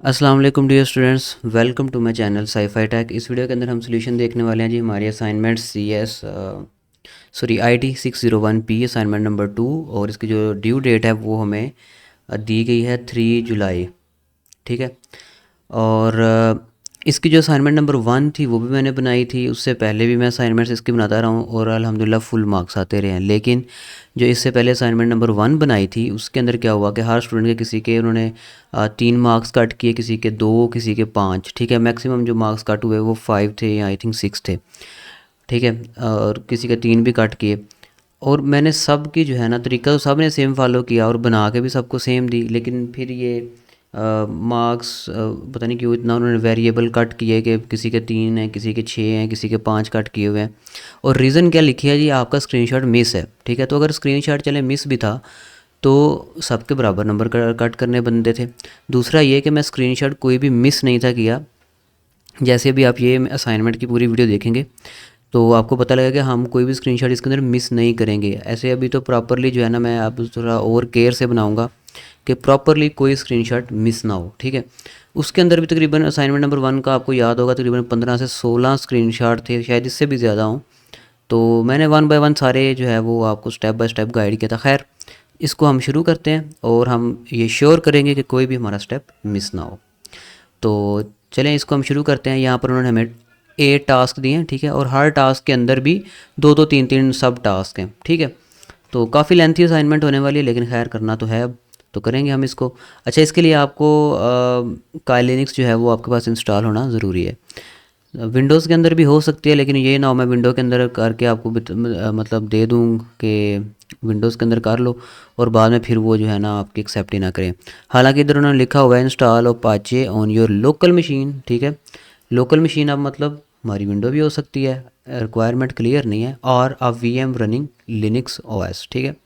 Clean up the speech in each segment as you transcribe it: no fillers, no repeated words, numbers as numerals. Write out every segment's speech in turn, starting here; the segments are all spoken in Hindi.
अस्सलाम वालेकुम dear students, welcome to my channel scifi tech. इस वीडियो के अंदर हम सोल्यूशन देखने वाले हैं जी हमारी assignment IT 601P assignment number 2। और इसकी जो ड्यू डेट है वो हमें दी गई है 3 जुलाई। ठीक है। और इसकी जो असाइनमेंट नंबर 1 थी वो भी मैंने बनाई थी, उससे पहले भी मैं असाइनमेंट्स इसकी बनाता रहा हूँ और अल्हम्दुलिल्लाह फुल मार्क्स आते रहे हैं। लेकिन जो इससे पहले असाइनमेंट नंबर 1 बनाई थी उसके अंदर क्या हुआ कि हर स्टूडेंट के किसी के उन्होंने 3 मार्क्स कट किए, किसी के 2, किसी के 5। ठीक है, मैक्सिमम जो मार्क्स कट हुए वो 5 थे या आई थिंक 6 थे। ठीक है। और किसी के 3 भी कट किए। और मैंने सब की जो है ना तरीका तो सब ने सेम फॉलो किया और बना के भी सबको सेम दी, लेकिन फिर ये मार्क्स पता नहीं क्यों इतना उन्होंने वेरिएबल कट किए कि किसी के 3 हैं, किसी के 6 हैं, किसी के 5 कट किए हुए हैं। और रीज़न क्या लिखी है जी, आपका स्क्रीनशॉट मिस है। ठीक है, तो अगर स्क्रीनशॉट चले मिस भी था तो सबके बराबर नंबर कट करने बनते थे। दूसरा ये कि मैं स्क्रीनशॉट कोई भी मिस नहीं था किया। जैसे भी आप ये असाइनमेंट की पूरी वीडियो देखेंगे तो आपको पता लगेगा कि हम कोई भी स्क्रीनशॉट इसके अंदर मिस नहीं करेंगे। ऐसे अभी तो प्रॉपरली जो है ना, मैं आप थोड़ा और केयर से बनाऊंगा कि प्रॉपरली कोई स्क्रीनशॉट मिस ना हो। ठीक है। उसके अंदर भी तकरीबन असाइनमेंट नंबर 1 का आपको याद होगा तकरीबन 15 से 16 स्क्रीनशॉट थे, शायद इससे भी ज़्यादा हों। तो मैंने 1 बाय 1 सारे जो है वो आपको स्टेप बाय स्टेप गाइड किया था। खैर, इसको हम शुरू करते हैं और हम ये श्योर करेंगे कि कोई भी हमारा स्टेप मिस ना हो। तो चलें इसको हम शुरू करते हैं। यहाँ पर उन्होंने हमें 8 टास्क दिए हैं। ठीक है, और हर टास्क के अंदर भी 2-2 3-3 सब टास्क हैं। ठीक है, तो काफ़ी लेंथी असाइनमेंट होने वाली है, लेकिन खैर करना तो है अब, तो करेंगे हम इसको। अच्छा, इसके लिए आपको काइलिनिक्स जो है वो आपके पास इंस्टॉल होना ज़रूरी है। विंडोज़ के अंदर भी हो सकती है, लेकिन ये ना हो मैं विंडो के अंदर करके आपको मतलब दे दूँ कि विंडोज़ के अंदर कर लो और बाद में फिर वो जो है ना आपकी एक्सेप्ट ही ना करें। हालांकि इधर उन्होंने लिखा हुआ है install Apache on your local machine. ठीक है, लोकल मशीन अब मतलब हमारी विंडो भी हो सकती है, रिक्वायरमेंट क्लियर नहीं है। और अब VM रनिंग लिनक्स OS। ठीक है,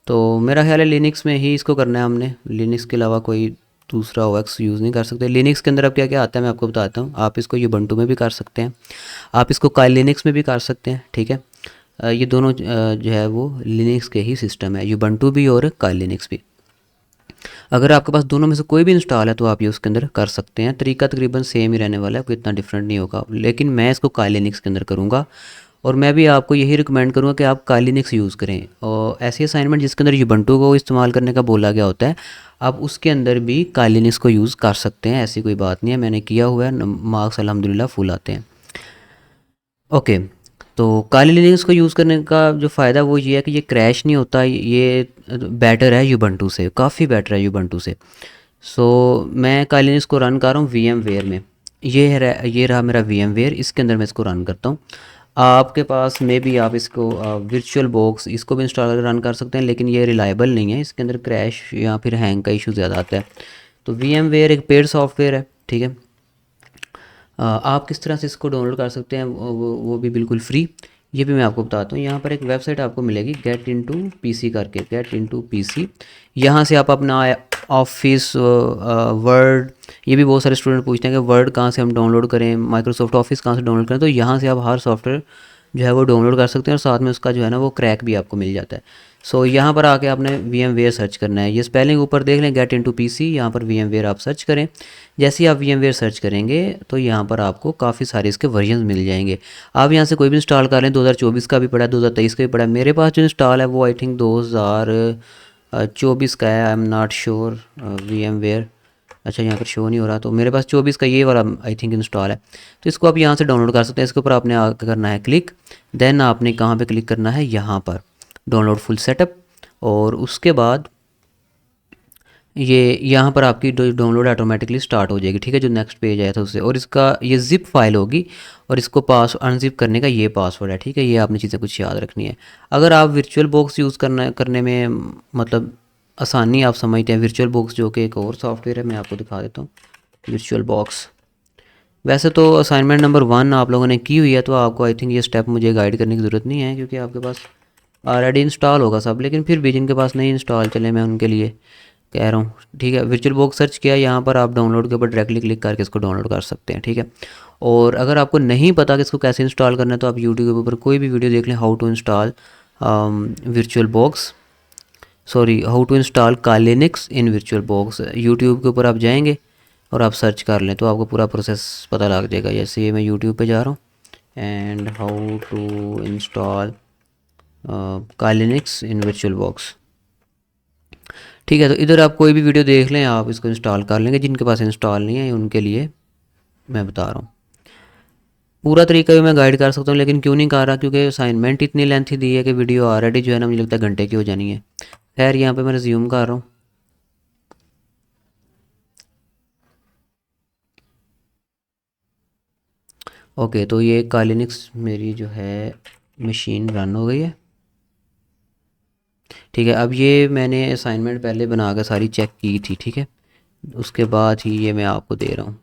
तो मेरा ख्याल है लिनक्स में ही इसको करना है हमने, लिनक्स के अलावा कोई दूसरा OS यूज़ नहीं कर सकते। लिनक्स के अंदर अब क्या क्या आता है मैं आपको बताता हूँ। आप इसको यूबंटू में भी कर सकते हैं, आप इसको काई लिनक्स में भी कर सकते हैं। ठीक है, ये दोनों जो है वो लिनक्स के ही सिस्टम है, यूबंटू भी और काई लिनक्स भी। अगर आपके पास दोनों में से कोई भी इंस्टॉल है तो आप ये उसके अंदर कर सकते हैं। तरीका तकरीबन सेम ही रहने वाला है, कोई इतना डिफरेंट नहीं होगा। लेकिन मैं इसको काई लिनक्स के अंदर करूँगा और मैं भी आपको यही रिकमेंड करूँगा कि आप काई लिनक्स यूज़ करें। और ऐसी असाइनमेंट जिसके अंदर यूबंटू को इस्तेमाल करने का बोला गया होता है, आप उसके अंदर भी काई लिनक्स को यूज़ कर सकते हैं, ऐसी कोई बात नहीं है। मैंने किया हुआ है, मार्क्स अल्हम्दुलिल्लाह फुल आते हैं। ओके, तो काली लिनक्स को यूज़ करने का जो फ़ायदा वो ये है कि ये क्रैश नहीं होता, ये बेटर है यूबंटू से, काफ़ी बेटर है यूबंटू से। सो मैं काली लिनक्स को रन कर रहा हूँ VMware में। ये रहा मेरा VMware, इसके अंदर मैं इसको रन करता हूँ। आपके पास में भी आप इसको वर्चुअल बॉक्स इसको भी इंस्टॉल करके रन कर सकते हैं, लेकिन ये रिलायबल नहीं है, इसके अंदर क्रैश या फिर हैंग का इशू ज़्यादा आता है। तो VMware एक पेड सॉफ्टवेयर है। ठीक है, आप किस तरह से इसको डाउनलोड कर सकते हैं वो भी बिल्कुल फ्री, ये भी मैं आपको बताता हूँ। यहाँ पर एक वेबसाइट आपको मिलेगी गेट इनटू पीसी करके, गेट इनटू पीसी। यहाँ से आप अपना ऑफिस वर्ड, ये भी बहुत सारे स्टूडेंट पूछते हैं कि वर्ड कहाँ से हम डाउनलोड करें, माइक्रोसॉफ्ट ऑफिस कहाँ से डाउनलोड करें। तो यहाँ से आप हर सॉफ्टवेयर जो है वो डाउनलोड कर सकते हैं और साथ में उसका जो है ना वो क्रैक भी आपको मिल जाता है। सो यहाँ पर आके आपने VMware सर्च करना है। ये स्पेलिंग ऊपर देख लें, गेट इनटू पीसी, यहाँ पर VMware आप सर्च करें। जैसे ही आप VMware सर्च करेंगे तो यहाँ पर आपको काफ़ी सारे इसके वर्जन मिल जाएंगे। आप यहाँ से कोई भी इंस्टॉल कर लें, 2024 का भी पड़ा है, 2023 का भी पड़ा है। मेरे पास जो इंस्टॉल है वो आई थिंक 2024 का है, I am not sure. VMware, अच्छा यहाँ पर शो नहीं हो रहा, तो मेरे पास 24 का ये वाला आई थिंक इंस्टॉल है। तो इसको आप यहाँ से डाउनलोड कर सकते हैं। इसके ऊपर आपने करना है क्लिक, देन आपने कहाँ पे क्लिक करना है, यहाँ पर डाउनलोड फुल सेटअप। और उसके बाद ये यहाँ पर आपकी डाउनलोड ऑटोमेटिकली स्टार्ट हो जाएगी। ठीक है, जो नेक्स्ट पेज आया था उससे। और इसका ये जिप फाइल होगी और इसको अनजिप करने का ये पासवर्ड है। ठीक है, ये आपने चीज़ें कुछ याद रखनी है। अगर आप वर्चुअल बॉक्स यूज़ करने में मतलब आसानी आप समझते हैं, वर्चुअल बॉक्स जो कि एक और सॉफ्टवेयर है, मैं आपको दिखा देता हूँ वर्चुअल बॉक्स। वैसे तो असाइनमेंट नंबर 1 आप लोगों ने की हुई है, तो आपको आई थिंक ये स्टेप मुझे गाइड करने की ज़रूरत नहीं है, क्योंकि आपके पास ऑलरेडी इंस्टॉल होगा सब। लेकिन फिर भी जिनके पास नहीं इंस्टॉल चले, मैं उनके लिए कह रहा हूँ। ठीक है, वर्चुअल बॉक्स सर्च किया, यहाँ पर आप डाउनलोड के ऊपर डायरेक्टली क्लिक करके इसको डाउनलोड कर सकते हैं। ठीक है, और अगर आपको नहीं पता कि इसको कैसे इंस्टॉल करना है तो आप यूट्यूब के ऊपर कोई भी वीडियो देख लें, how to install virtual box, sorry how to install kali Linux in virtual box. YouTube के ऊपर आप जाएंगे और आप सर्च कर लें तो आपको पूरा प्रोसेस पता लग जाएगा। जैसे ये मैं यूट्यूब पे जा रहा हूँ, and how to install Kali Linux in virtual box. ठीक है, तो इधर आप कोई भी वीडियो देख लें, आप इसको इंस्टॉल कर लेंगे। जिनके पास इंस्टॉल नहीं है उनके लिए मैं बता रहा हूँ। पूरा तरीका भी मैं गाइड कर सकता हूँ, लेकिन क्यों नहीं कर रहा, क्योंकि असाइनमेंट इतनी लेंथी दी है कि वीडियो ऑलरेडी जो है ना मुझे लगता है घंटे की हो जानी है। खैर यहाँ पे मैं रिज्यूम कर रहा हूँ। ओके, तो ये काइलिनिक्स मेरी जो है मशीन रन हो गई है। ठीक है, अब ये मैंने असाइनमेंट पहले बना कर सारी चेक की थी। ठीक है, उसके बाद ही ये मैं आपको दे रहा हूँ।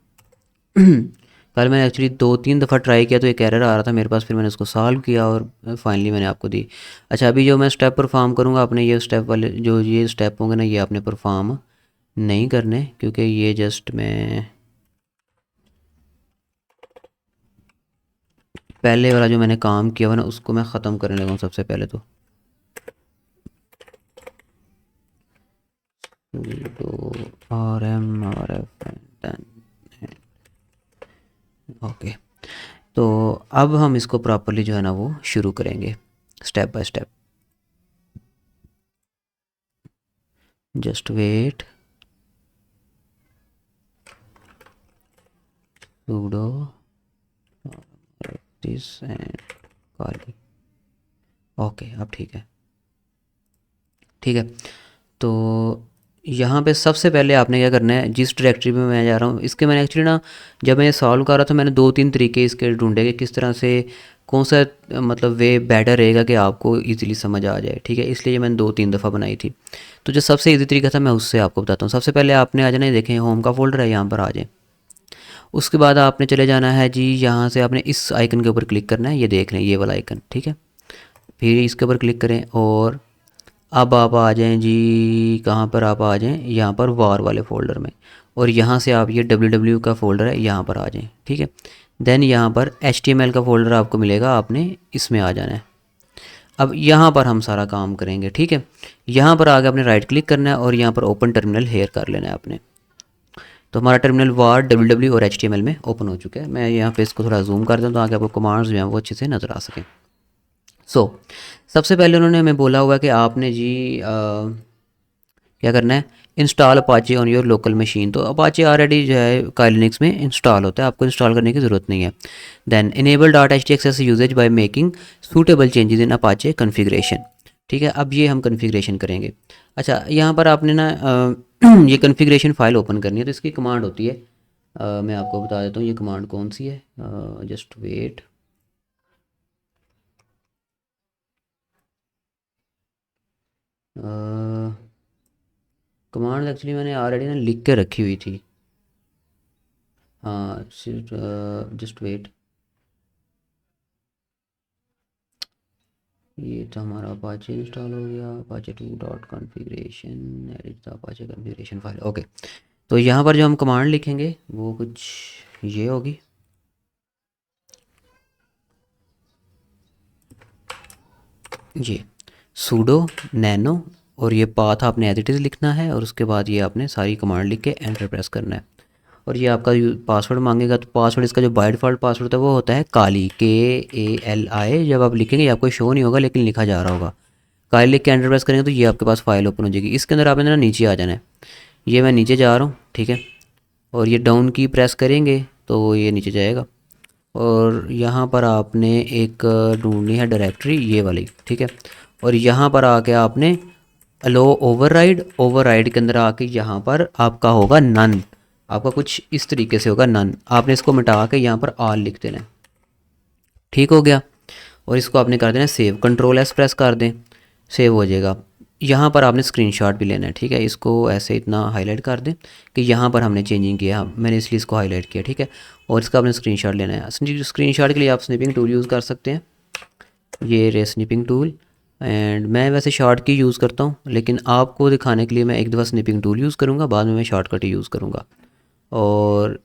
कल मैंने एक्चुअली 2-3 दफ़ा ट्राई किया तो एक एरर आ रहा था मेरे पास, फिर मैंने उसको सॉल्व किया और फाइनली मैंने आपको दी। अच्छा, अभी जो मैं स्टेप परफॉर्म करूँगा, आपने ये स्टेप वाले जो ये स्टेप होंगे ना, ये आपने परफॉर्म नहीं करने, क्योंकि ये जस्ट मैं पहले वाला जो मैंने काम किया हुआ ना उसको मैं ख़त्म करने लगा हूँ सबसे पहले। तो RM RF ओके, तो अब हम इसको प्रॉपरली जो है ना वो शुरू करेंगे step by step. Just wait, sudo this and kali। Okay, अब ठीक है। ठीक है, तो यहाँ पे सबसे पहले आपने क्या करना है, जिस डायरेक्टरी में मैं जा रहा हूँ इसके, मैंने एक्चुअली ना जब मैं ये सॉल्व कर रहा था मैंने 2-3 तरीके इसके ढूंढे कि किस तरह से कौन सा मतलब वे बेटर रहेगा कि आपको इजीली समझ आ जाए। ठीक है, इसलिए ये मैंने 2-3 दफ़ा बनाई थी। तो जो सबसे इजी तरीका था मैं उससे आपको बताता हूँ। सबसे पहले आपने आ जाना है, देखें होम का फोल्डर है, यहाँ पर आ जाए। उसके बाद आपने चले जाना है जी, यहाँ से आपने इस आइकन के ऊपर क्लिक करना है, ये देख लें ये वाला आइकन। ठीक है, फिर इसके ऊपर क्लिक करें और अब आप आ जाएं जी, कहाँ पर आप आ जाएं, यहाँ पर वार वाले फ़ोल्डर में, और यहाँ से आप ये www का फ़ोल्डर है यहाँ पर आ जाएं। ठीक है, देन यहाँ पर HTML का फ़ोल्डर आपको मिलेगा, आपने इसमें आ जाना है। अब यहाँ पर हम सारा काम करेंगे। ठीक है, यहाँ पर आगे आपने राइट क्लिक करना है और यहाँ पर ओपन टर्मिनल हेयर कर लेना है आपने। तो हमारा टर्मिनल वार www और HTML में ओपन हो चुका है। मैं यहाँ पे इसको थोड़ा जूम कर दूँ ताकि आपको कमांड्स जो हैं वो अच्छे से नज़र आ सकें। सबसे पहले उन्होंने हमें बोला हुआ कि आपने जी क्या करना है, install Apache on your local machine. तो अपाचे ऑलरेडी जो है काइलिनिक्स में इंस्टॉल होता है, आपको इंस्टॉल करने की ज़रूरत नहीं है। Then enable dot h t access usage by making suitable changes in Apache configuration. ठीक है, अब ये हम कन्फिग्रेशन करेंगे। अच्छा, यहाँ पर आपने ना ये कन्फिग्रेशन फाइल ओपन करनी है, तो इसकी कमांड होती है, मैं आपको बता देता हूँ ये कमांड कौन सी है। जस्ट वेट, कमांड एक्चुअली मैंने ऑलरेडी ना लिख के रखी हुई थी। हाँ, जस्ट वेट, ये तो हमारा अपाचे इंस्टॉल हो गया। Apache 2 dot configuration, edit the Apache configuration file. Okay, तो यहाँ पर जो हम कमांड लिखेंगे वो कुछ ये होगी। ये सूडो नैनो, और ये पाथ आपने एज इट इज़ लिखना है, और उसके बाद ये आपने सारी कमांड लिख के एंटर प्रेस करना है। और ये आपका पासवर्ड मांगेगा, तो पासवर्ड इसका जो बाय डिफ़ॉल्ट पासवर्ड है वो होता है काली, KALI। जब आप लिखेंगे ये आपको शो नहीं होगा लेकिन लिखा जा रहा होगा। काली लिख के एंटर प्रेस करेंगे तो ये आपके पास फाइल ओपन हो जाएगी। इसके अंदर आपने ना नीचे आ जाना है, ये मैं नीचे जा रहा हूँ। ठीक है, और ये डाउन की प्रेस करेंगे तो ये नीचे जाएगा, और यहाँ पर आपने एक ढूंढनी है डायरेक्टरी ये वाली। ठीक है, और यहाँ पर आके आपने अलो ओवरराइड, ओवरराइड के अंदर आके यहाँ पर आपका होगा नन। आपका कुछ इस तरीके से होगा नन, आपने इसको मिटा के यहाँ पर ऑल लिख देना है। ठीक हो गया, और इसको आपने कर देना सेव, कंट्रोल S प्रेस कर दें, सेव हो जाएगा। यहाँ पर आपने स्क्रीनशॉट भी लेना है। ठीक है, इसको ऐसे इतना हाईलाइट कर दें कि यहाँ पर हमने चेंजिंग किया, मैंने इसलिए इसको हाईलाइट किया। ठीक है, और इसका आपने स्क्रीनशॉट लेना है। स्क्रीनशॉट के लिए आप स्निपिंग टूल यूज़ कर सकते हैं, ये रे स्निपिंग टूल। एंड मैं वैसे शॉर्ट की यूज़ करता हूँ, लेकिन आपको दिखाने के लिए मैं एक दफ़ा स्निपिंग टूल यूज़ करूँगा, बाद में मैं शॉर्टकट ही यूज़ करूँगा। और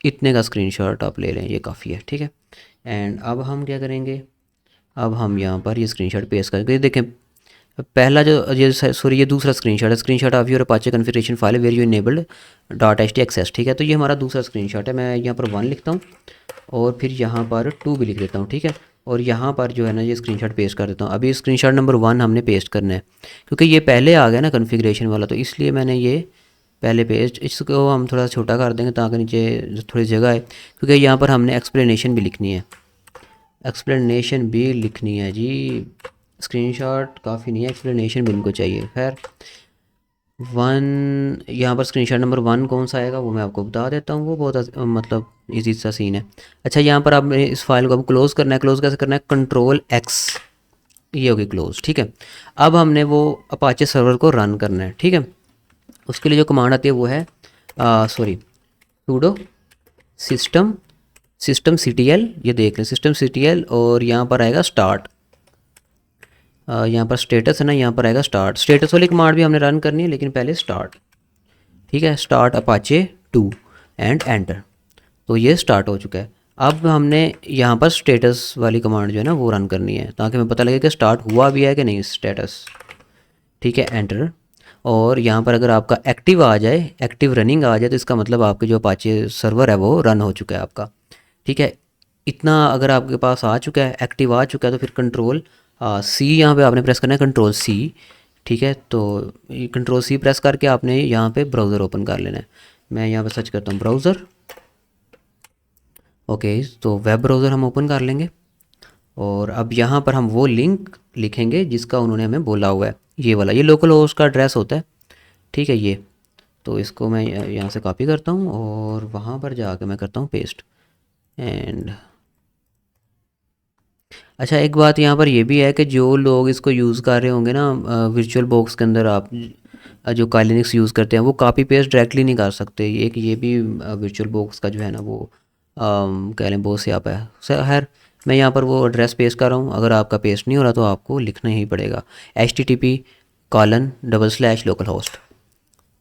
इतने का स्क्रीनशॉट आप ले लें, ये काफ़ी है। ठीक है, एंड अब हम क्या करेंगे, अब हम यहाँ पर ये स्क्रीनशॉट पेस्ट करके देखें, पहला जो ये सॉरी ये दूसरा स्क्रीनशॉट है, screenshot of your Apache configuration file where you enabled dot h t access. ठीक है, तो ये हमारा दूसरा स्क्रीनशॉट है। मैं यहाँ पर 1 लिखता हूँ और फिर यहाँ पर 2 भी लिख देता हूँ। ठीक है, और यहाँ पर जो है ना ये स्क्रीनशॉट पेस्ट कर देता हूँ। अभी स्क्रीनशॉट नंबर 1 हमने पेस्ट करना है, क्योंकि ये पहले आ गया ना कॉन्फ़िगरेशन वाला, तो इसलिए मैंने ये पहले पेस्ट, इसको हम थोड़ा छोटा कर देंगे ताकि नीचे थोड़ी जगह है, क्योंकि यहाँ पर हमने एक्सप्लेनेशन भी लिखनी है, एक्सप्लेनेशन भी लिखनी है जी। स्क्रीनशॉट काफ़ी नहीं है, एक्सप्लेनेशन भी इनको चाहिए। खैर 1 यहाँ पर स्क्रीनशॉट नंबर 1 कौन सा आएगा वो मैं आपको बता देता हूँ, वो बहुत मतलब इजी सा सीन है। अच्छा, यहाँ पर आपने इस फाइल को अब क्लोज़ करना है। क्लोज़ कैसे करना है? कंट्रोल एक्स, ये होगी क्लोज़। ठीक है, अब हमने वो अपाचे सर्वर को रन करना है। ठीक है, उसके लिए जो कमांड आती है वो है सॉरी sudo सिस्टम ctl, ये देख लें सिस्टम ctl, और यहाँ पर आएगा स्टार्ट। यहाँ पर स्टेटस है ना, यहाँ पर आएगा स्टार्ट। स्टेटस वाली कमांड भी हमने रन करनी है, लेकिन पहले स्टार्ट। ठीक है, स्टार्ट अपाचे 2 एंड एंटर। तो ये स्टार्ट हो चुका है। अब हमने यहाँ पर स्टेटस वाली कमांड जो है ना वो रन करनी है, ताकि हमें पता लगे कि स्टार्ट हुआ भी है कि नहीं स्टेटस। ठीक है, एंटर। और यहाँ पर अगर आपका एक्टिव आ जाए, एक्टिव रनिंग आ जाए, तो इसका मतलब आपके जो अपाचे सर्वर है वो रन हो चुका है आपका। ठीक है, इतना अगर आपके पास आ चुका है, एक्टिव आ चुका है, तो फिर कंट्रोल सी यहाँ पे आपने प्रेस करना है, कंट्रोल सी। ठीक है, तो कंट्रोल सी प्रेस करके आपने यहाँ पे ब्राउज़र ओपन कर लेना है। मैं यहाँ पे सर्च करता हूँ ब्राउज़र। ओके, तो वेब ब्राउज़र हम ओपन कर लेंगे, और अब यहाँ पर हम वो लिंक लिखेंगे जिसका उन्होंने हमें बोला हुआ है, ये वाला, ये लोकल होस्ट का एड्रेस होता है। ठीक है, ये तो इसको मैं यहाँ से कॉपी करता हूँ और वहाँ पर जाके मैं करता हूँ पेस्ट। एंड अच्छा, एक बात यहाँ पर ये भी है कि जो लोग इसको यूज़ कर रहे होंगे ना वर्चुअल बॉक्स के अंदर, आप जो काइलिनिक्स यूज़ करते हैं वो कॉपी पेस्ट डायरेक्टली नहीं कर सकते। ये भी वर्चुअल बॉक्स का जो है ना वो कह लें बहुत स्यापा है। खैर मैं यहाँ पर वो एड्रेस पेस्ट कर रहा हूँ, अगर आपका पेस्ट नहीं हो रहा तो आपको लिखना ही पड़ेगा http://localhost।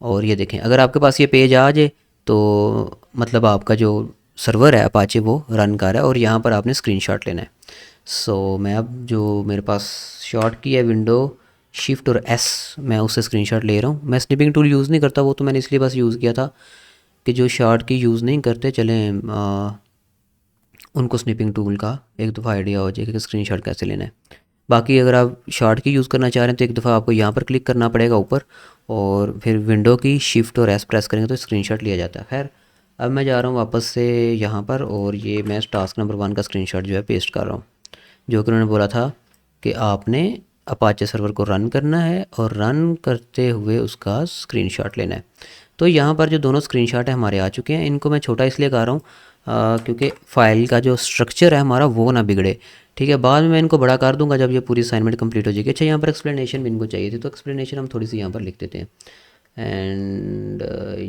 और ये देखें, अगर आपके पास ये पेज आ जाए तो मतलब आपका जो सर्वर है अपाचे वो रन कर रहा है, और यहाँ पर आपने स्क्रीनशॉट लेना है। सो मैं अब जो मेरे पास शॉर्ट की है विंडो शिफ्ट और एस, मैं उससे स्क्रीनशॉट ले रहा हूँ। मैं स्निपिंग टूल यूज़ नहीं करता, वो तो मैंने इसलिए बस यूज़ किया था कि जो शॉर्ट की यूज़ नहीं करते चलें उनको स्निपिंग टूल का एक दफ़ा आइडिया हो जाएगा कि स्क्रीनशॉट कैसे लेना है। बाकी अगर आप शॉर्ट की यूज़ करना चाह रहे हैं तो एक दफ़ा आपको यहाँ पर क्लिक करना पड़ेगा ऊपर, और फिर विंडो की शिफ्ट और एस प्रेस करेंगे तो स्क्रीनशॉट लिया जाता है। खैर अब मैं जा रहा हूँ वापस से यहाँ पर, और ये मैं टास्क नंबर 1 का स्क्रीनशॉट जो है पेस्ट कर रहा हूँ, जो कि उन्होंने बोला था कि आपने अपाचे सर्वर को रन करना है और रन करते हुए उसका स्क्रीनशॉट लेना है। तो यहाँ पर जो दोनों स्क्रीनशॉट है हमारे आ चुके हैं। इनको मैं छोटा इसलिए कर रहा हूँ क्योंकि फ़ाइल का जो स्ट्रक्चर है हमारा वो ना बिगड़े। ठीक है, बाद में मैं इनको बड़ा कर दूंगा जब ये पूरी असाइनमेंट कंप्लीट हो जाएगी। अच्छा, यहाँ पर एक्सप्लेनेशन भी इनको चाहिए थी, तो एक्सप्लेनेशन हम थोड़ी सी यहाँ पर लिख देते हैं। एंड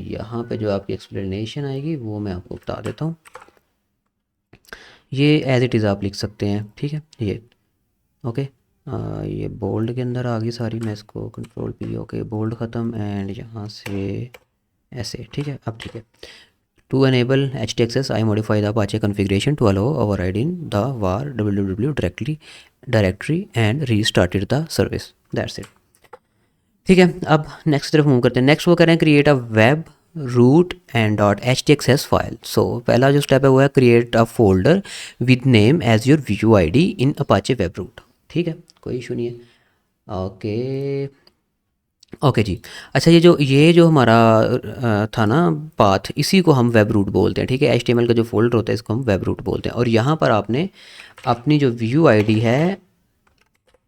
यहाँ पे जो आपकी एक्सप्लेनेशन आएगी वो मैं आपको बता देता हूँ। ये एज इट इज़ आप लिख सकते हैं। ठीक है, ये ओके। ये बोल्ड के अंदर आ गई सारी, मैं इसको कंट्रोल पी, ओके बोल्ड ख़त्म, एंड यहाँ से ऐसे। ठीक है, अब ठीक है। To enable htaccess I modify the Apache configuration to allow overriding the var www directory and restarted the service, that's it। ठीक है, अब नेक्स्ट तरफ मूव करते हैं। नेक्स्ट वो कह रहे हैं create a web root and dot htaccess file. So पहला जो स्टेप है वो है create a folder with name as your VUID in Apache web root. ठीक है, कोई इशू नहीं है। ओके जी। अच्छा, ये जो हमारा था ना पाथ, इसी को हम वेब रूट बोलते हैं। ठीक है, HTML का जो फोल्डर होता है इसको हम वेब रूट बोलते हैं। और यहाँ पर आपने अपनी जो VUID है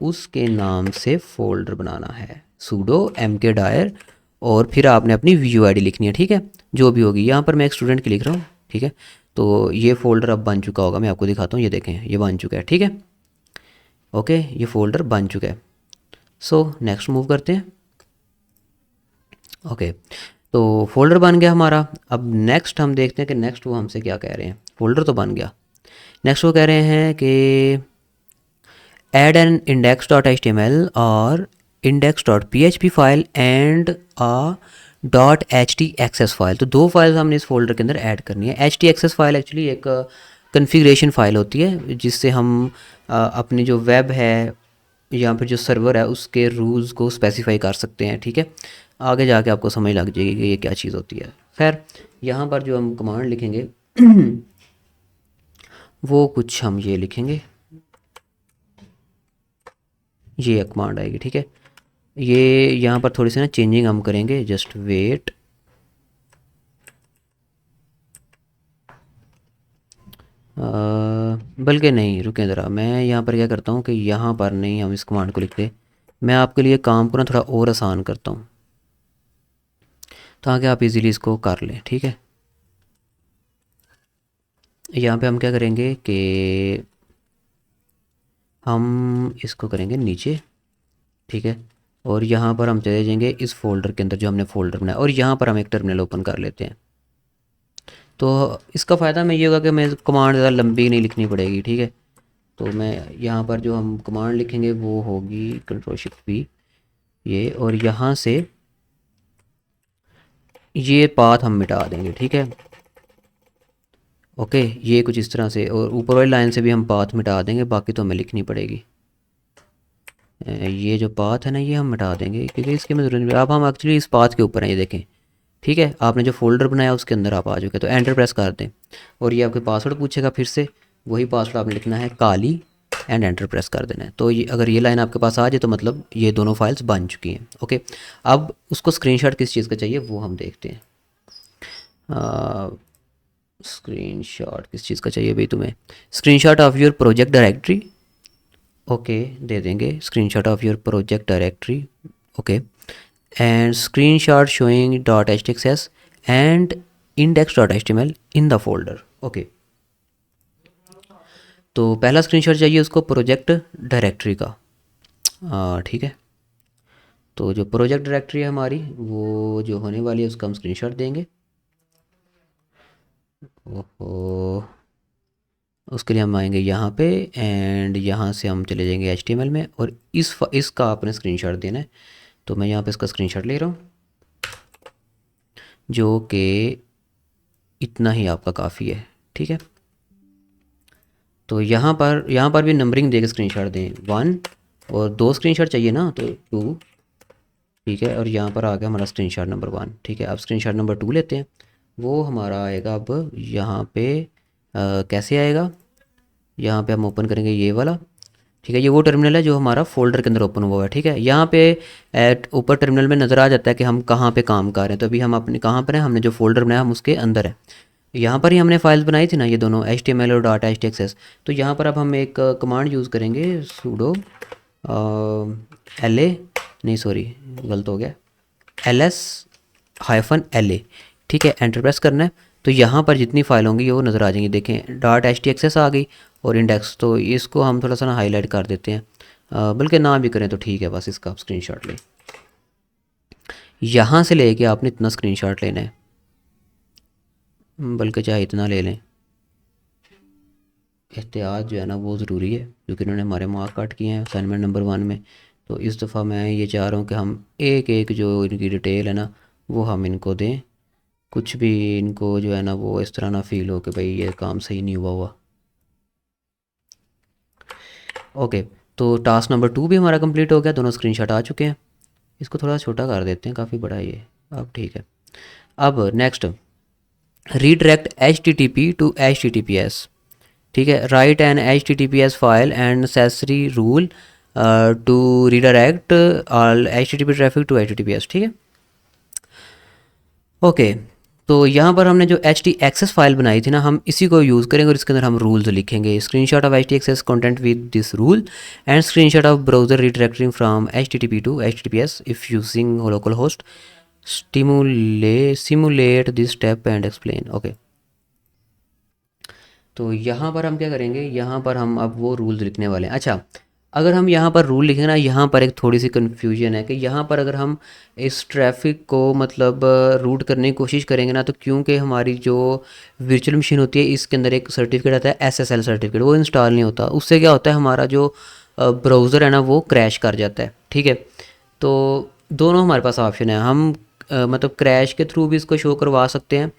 उसके नाम से फोल्डर बनाना है, sudo mkdir, और फिर आपने अपनी VUID लिखनी है। ठीक है, जो भी होगी। यहाँ पर मैं एक स्टूडेंट की लिख रहा हूँ। ठीक है, तो ये फ़ोल्डर अब बन चुका होगा, मैं आपको दिखाता हूँ। ये देखें, ये बन चुका है। ठीक है, ओके, ये फ़ोल्डर बन चुका है। सो नेक्स्ट मूव करते हैं। ओके, तो फोल्डर बन गया हमारा। अब नेक्स्ट हम देखते हैं कि नेक्स्ट वो हमसे क्या कह रहे हैं। फोल्डर तो बन गया, नेक्स्ट वो कह रहे हैं कि ऐड एन index.html और index.php file and a .htaccess file. तो 2 फाइल्स हमने इस फोल्डर के अंदर ऐड करनी है। htaccess फाइल एक्चुअली एक कन्फिग्रेशन फाइल होती है जिससे हम अपनी जो वेब है या फिर जो सर्वर है उसके रूल्स को स्पेसिफाई कर सकते हैं। ठीक है, आगे जाके आपको समझ लग जाएगी कि ये क्या चीज़ होती है। खैर, यहाँ पर जो हम कमांड लिखेंगे वो कुछ हम ये लिखेंगे, ये कमांड आएगी। ठीक है, ये यहाँ पर थोड़ी सी ना चेंजिंग हम करेंगे, जस्ट वेट। बल्कि नहीं, रुकें ज़रा, मैं यहाँ पर क्या करता हूँ कि यहाँ पर नहीं हम इस कमांड को लिखते, मैं आपके लिए काम को ना थोड़ा और आसान करता हूँ ताकि आप इजीली इसको कर लें। ठीक है, यहाँ पे हम क्या करेंगे कि हम इसको करेंगे नीचे। ठीक है, और यहाँ पर हम चले जाएंगे इस फोल्डर के अंदर जो हमने फ़ोल्डर बनाया, और यहाँ पर हम एक टर्मिनल ओपन कर लेते हैं। तो इसका फ़ायदा में ये होगा कि मैं कमांड ज़्यादा लंबी नहीं लिखनी पड़ेगी। ठीक है, तो मैं यहाँ पर जो हम कमांड लिखेंगे वो होगी Ctrl+Shift+V ये, और यहाँ से ये पाथ हम मिटा देंगे। ठीक है, ओके, ये कुछ इस तरह से, और ऊपर वाली लाइन से भी हम पाथ मिटा देंगे, बाकी तो हमें लिखनी पड़ेगी। ये जो पाथ है ना ये हम मिटा देंगे क्योंकि इसकी हमें ज़रूरत नहीं। अब हम एक्चुअली इस पाथ के ऊपर हैं, ये देखें। ठीक है, आपने जो फोल्डर बनाया उसके अंदर आप आ चुके, तो एंटर प्रेस कर दें और ये आपके पासवर्ड पूछेगा, फिर से वही पासवर्ड आपने लिखना है काली, एंड एंटर प्रेस कर देना है। तो ये अगर ये लाइन आपके पास आ जाए तो मतलब ये दोनों फाइल्स बन चुकी हैं। ओके, अब उसको स्क्रीनशॉट किस चीज़ का चाहिए वो हम देखते हैं। स्क्रीनशॉट किस चीज़ का चाहिए भाई तुम्हें? Screenshot of your project directory. Okay, दे देंगे screenshot of your project directory. Okay, and screenshot showing .htaccess and index.html in the folder। Okay, तो पहला स्क्रीनशॉट चाहिए उसको प्रोजेक्ट डायरेक्टरी का। ठीक है, तो जो प्रोजेक्ट डायरेक्टरी है हमारी वो जो होने वाली है उसका हम स्क्रीनशॉट देंगे। ओहो, उसके लिए हम आएंगे यहाँ पे, एंड यहाँ से हम चले जाएंगे HTML में, और इसका आपने स्क्रीनशॉट देना है। तो मैं यहाँ पे इसका स्क्रीनशॉट ले रहा हूँ, जो कि इतना ही आपका काफ़ी है। ठीक है, तो यहाँ पर भी नंबरिंग देकर स्क्रीनशॉट दें, 1, और 2 स्क्रीनशॉट चाहिए ना तो 2। ठीक है, और यहाँ पर आ गया हमारा स्क्रीनशॉट नंबर 1। ठीक है, अब स्क्रीनशॉट नंबर 2 लेते हैं, वो हमारा आएगा अब यहाँ पे कैसे आएगा, यहाँ पे हम ओपन करेंगे ये वाला। ठीक है, ये वो टर्मिनल है जो हमारा फोल्डर के अंदर ओपन हुआ है। ठीक है, यहाँ पे ऊपर टर्मिनल में नज़र आ जाता है कि हम कहाँ पे काम कर रहे हैं। तो अभी हम अपने कहाँ पर हैं, हमने जो फोल्डर बनाया हम उसके अंदर है। यहाँ पर ही हमने फाइल्स बनाई थी ना ये दोनों, HTML और .htaccess। तो यहाँ पर अब हम एक कमांड यूज़ करेंगे, sudo LA, नहीं सॉरी गलत हो गया, ls-la। ठीक है, एंटर प्रेस करना है, तो यहाँ पर जितनी फाइल होंगी वो नज़र आ जाएंगी। देखें .htaccess आ गई और इंडेक्स, तो इसको हम थोड़ा सा ना हाईलाइट कर देते हैं, बल्कि ना भी करें तो ठीक है, बस इसका स्क्रीनशॉट लें। यहाँ से लेके आपने इतना स्क्रीनशॉट लेना है, बल्कि चाहे इतना ले लें। एहतियात जो है ना वो ज़रूरी है क्योंकि इन्होंने हमारे मार्क काट किए हैं असाइनमेंट नंबर 1 में। तो इस दफ़ा मैं ये चाह रहा हूँ कि हम एक एक जो इनकी डिटेल है ना वो हम इनको दें, कुछ भी इनको जो है ना वो इस तरह ना फील हो कि भाई ये काम सही नहीं हुआ। ओके, तो टास्क नंबर 2 भी हमारा कंप्लीट हो गया, दोनों स्क्रीनशॉट आ चुके हैं। इसको थोड़ा छोटा कर देते हैं, काफ़ी बड़ा है ये। अब ठीक है, अब next, redirect HTTP to HTTPS। ठीक है, write an HTTPS file and necessary rule to redirect all HTTP traffic to HTTPS। ठीक है, ओके, तो यहाँ पर हमने जो htaccess फाइल बनाई थी ना हम इसी को यूज़ करेंगे और इसके अंदर हम रूल्स लिखेंगे। Screenshot of htaccess content with this rule and screenshot of browser redirecting from HTTP to HTTPS if using local host simulate this step and explain. Okay, तो यहाँ पर हम क्या करेंगे, यहाँ पर हम अब वो रूल्स लिखने वाले हैं। अच्छा, अगर हम यहाँ पर रूल लिखें ना, यहाँ पर एक थोड़ी सी कन्फ्यूजन है कि यहाँ पर अगर हम इस ट्रैफिक को मतलब रूट करने की कोशिश करेंगे ना, तो क्योंकि हमारी जो वर्चुअल मशीन होती है इसके अंदर एक सर्टिफिकेट आता है SSL सर्टिफिकेट, वो इंस्टॉल नहीं होता। उससे क्या होता है, हमारा जो ब्राउज़र है ना वो क्रैश कर जाता है। ठीक है, तो दोनों हमारे पास ऑप्शन है, हम मतलब क्रैश के थ्रू भी इसको शो करवा सकते हैं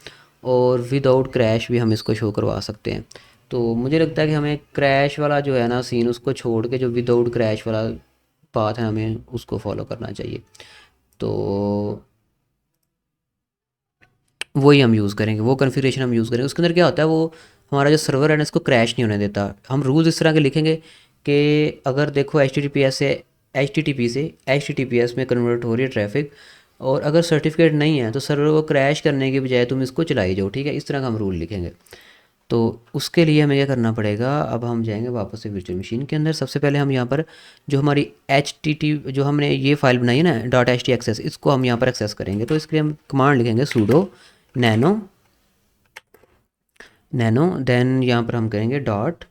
और विदाउट क्रैश भी हम इसको शो करवा सकते हैं। तो मुझे लगता है कि हमें क्रैश वाला जो है ना सीन उसको छोड़ के जो विदाउट क्रैश वाला पाथ है हमें उसको फॉलो करना चाहिए। तो वही हम यूज़ करेंगे, वो कॉन्फ़िगरेशन हम यूज़ करेंगे। उसके अंदर क्या होता है, वो हमारा जो सर्वर है ना इसको क्रैश नहीं होने देता। हम रूल्स इस तरह के लिखेंगे कि अगर देखो H T T P S में कन्वर्ट हो रही है ट्रैफिक, और अगर सर्टिफिकेट नहीं है तो सर्वर को क्रैश करने के बजाय तुम इसको चलाई जाओ, ठीक है, इस तरह का हम रूल लिखेंगे। तो उसके लिए हमें क्या करना पड़ेगा, अब हम जाएंगे वापस से वर्चुअल मशीन के अंदर। सबसे पहले हम यहाँ पर जो हमारी एच टी टी जो हमने ये फाइल बनाई है ना डॉट एच टी एक्सेस, इसको हम यहाँ पर एक्सेस करेंगे। तो इसके लिए हम कमांड लिखेंगे सूडो नैनो नैनो, देन यहाँ पर हम करेंगे डॉट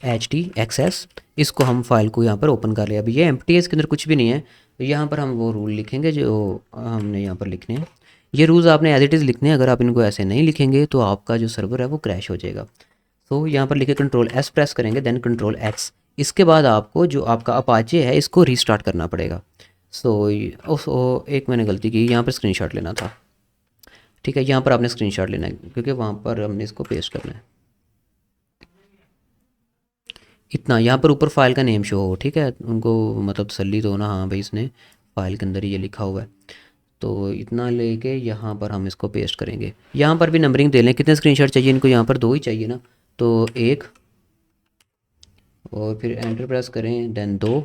एच टी एक्सेस। इसको हम फाइल को यहाँ पर ओपन कर लिया। अभी ये एम्प्टी है, इसके अंदर कुछ भी नहीं है। तो यहाँ पर हम वो रूल लिखेंगे जो हमने यहाँ पर लिखने हैं। ये रूल्स आपने एज इट इज़ लिखने हैं, अगर आप इनको ऐसे नहीं लिखेंगे तो आपका जो सर्वर है वो क्रैश हो जाएगा। तो यहाँ पर लिखे कंट्रोल एस प्रेस करेंगे, देन कंट्रोल एक्स। इसके बाद आपको जो आपका अपाचे है इसको रीस्टार्ट करना पड़ेगा। सो एक मैंने गलती की, यहाँ पर स्क्रीनशॉट लेना था, ठीक है, यहाँ पर आपने स्क्रीनशॉट लेना है क्योंकि वहाँ पर हमने इसको पेस्ट करना है। इतना यहाँ पर ऊपर फाइल का नेम शो हो, ठीक है, उनको मतलब तसल्ली तो ना, हाँ भाई इसने फाइल के अंदर ये लिखा हुआ है। तो इतना लेके यहाँ पर हम इसको पेस्ट करेंगे। यहाँ पर भी नंबरिंग दे लें, कितने स्क्रीनशॉट चाहिए इनको, यहाँ पर 2 ही चाहिए ना, तो 1 और फिर एंटर प्रेस करें, देन 2,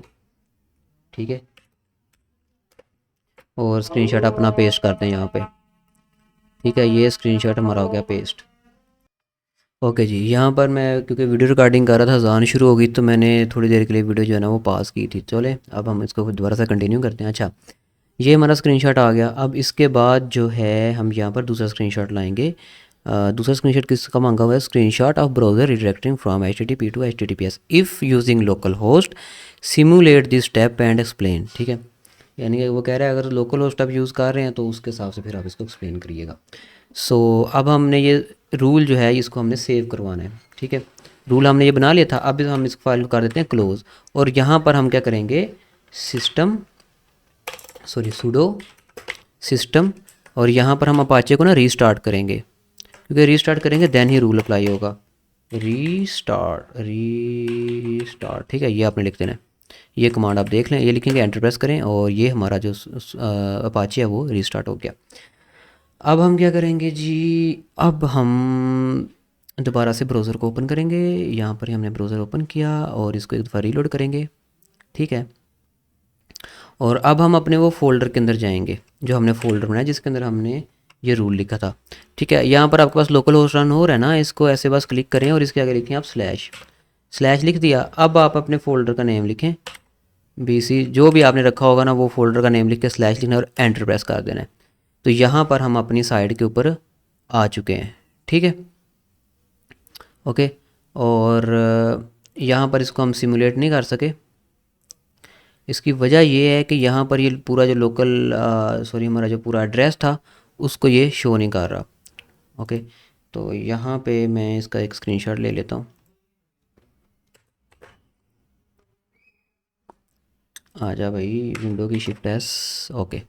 ठीक है, और स्क्रीनशॉट अपना पेस्ट करते हैं यहाँ पे, ठीक है, ये स्क्रीनशॉट हमारा हो गया पेस्ट। ओके जी, यहाँ पर मैं क्योंकि वीडियो रिकॉर्डिंग कर रहा था, अज़ान शुरू हो गई तो मैंने थोड़ी देर के लिए वीडियो जो है ना वो पास की थी। चले अब हम इसको दोबारा से कंटिन्यू करते हैं। अच्छा, ये हमारा स्क्रीनशॉट आ गया। अब इसके बाद जो है हम यहाँ पर दूसरा स्क्रीनशॉट लाएंगे। दूसरा स्क्रीनशॉट किसका मांगा हुआ है, screenshot of browser redirecting from HTTP to HTTPS if using local host, simulate this step and explain, ठीक है। यानी कि वो कह रहा है अगर लोकल होस्ट आप यूज़ कर रहे हैं तो उसके हिसाब से फिर आप इसको एक्सप्लेन करिएगा। सो अब हमने ये रूल जो है इसको हमने सेव करवाना है, ठीक है। रूल हमने ये बना लिया था, अब हम इस फाइल को कर देते हैं क्लोज़। और यहाँ पर हम क्या करेंगे, सूडो सिस्टम, और यहाँ पर हम अपाचे को ना रीस्टार्ट करेंगे, क्योंकि रीस्टार्ट करेंगे देन ही रूल अप्लाई होगा। रीस्टार्ट, ठीक है, ये आपने लिख देना है। ये कमांड आप देख लें, ये लिखेंगे, एंटर प्रेस करें, और ये हमारा जो अपाचे है वो रीस्टार्ट हो गया। अब हम क्या करेंगे जी, अब हम दोबारा से ब्राउज़र को ओपन करेंगे। यहाँ पर हमने ब्राउज़र ओपन किया और इसको एक दफ़ा रीलोड करेंगे, ठीक है। और अब हम अपने वो फ़ोल्डर के अंदर जाएंगे जो हमने फ़ोल्डर बनाया जिसके अंदर हमने ये रूल लिखा था, ठीक है। यहाँ पर आपके पास लोकल होस्ट रन हो रहा है ना, इसको ऐसे बस क्लिक करें और इसके आगे लिखें आप स्लैश लिख दिया। अब आप अपने फ़ोल्डर का नेम लिखें, BC जो भी आपने रखा होगा ना वो फ़ोल्डर का नेम लिख के स्लैश लिखना और एंटर प्रेस कर देना है। तो यहाँ पर हम अपनी साइड के ऊपर आ चुके हैं, ठीक है, ओके। और यहाँ पर इसको हम सिमुलेट नहीं कर सके। इसकी वजह ये है कि यहाँ पर ये पूरा जो लोकल हमारा जो पूरा एड्रेस था उसको ये शो नहीं कर रहा, ओके। तो यहाँ पे मैं इसका एक स्क्रीनशॉट ले लेता हूँ। आजा भाई, विंडो की शिफ्ट एस, ओके।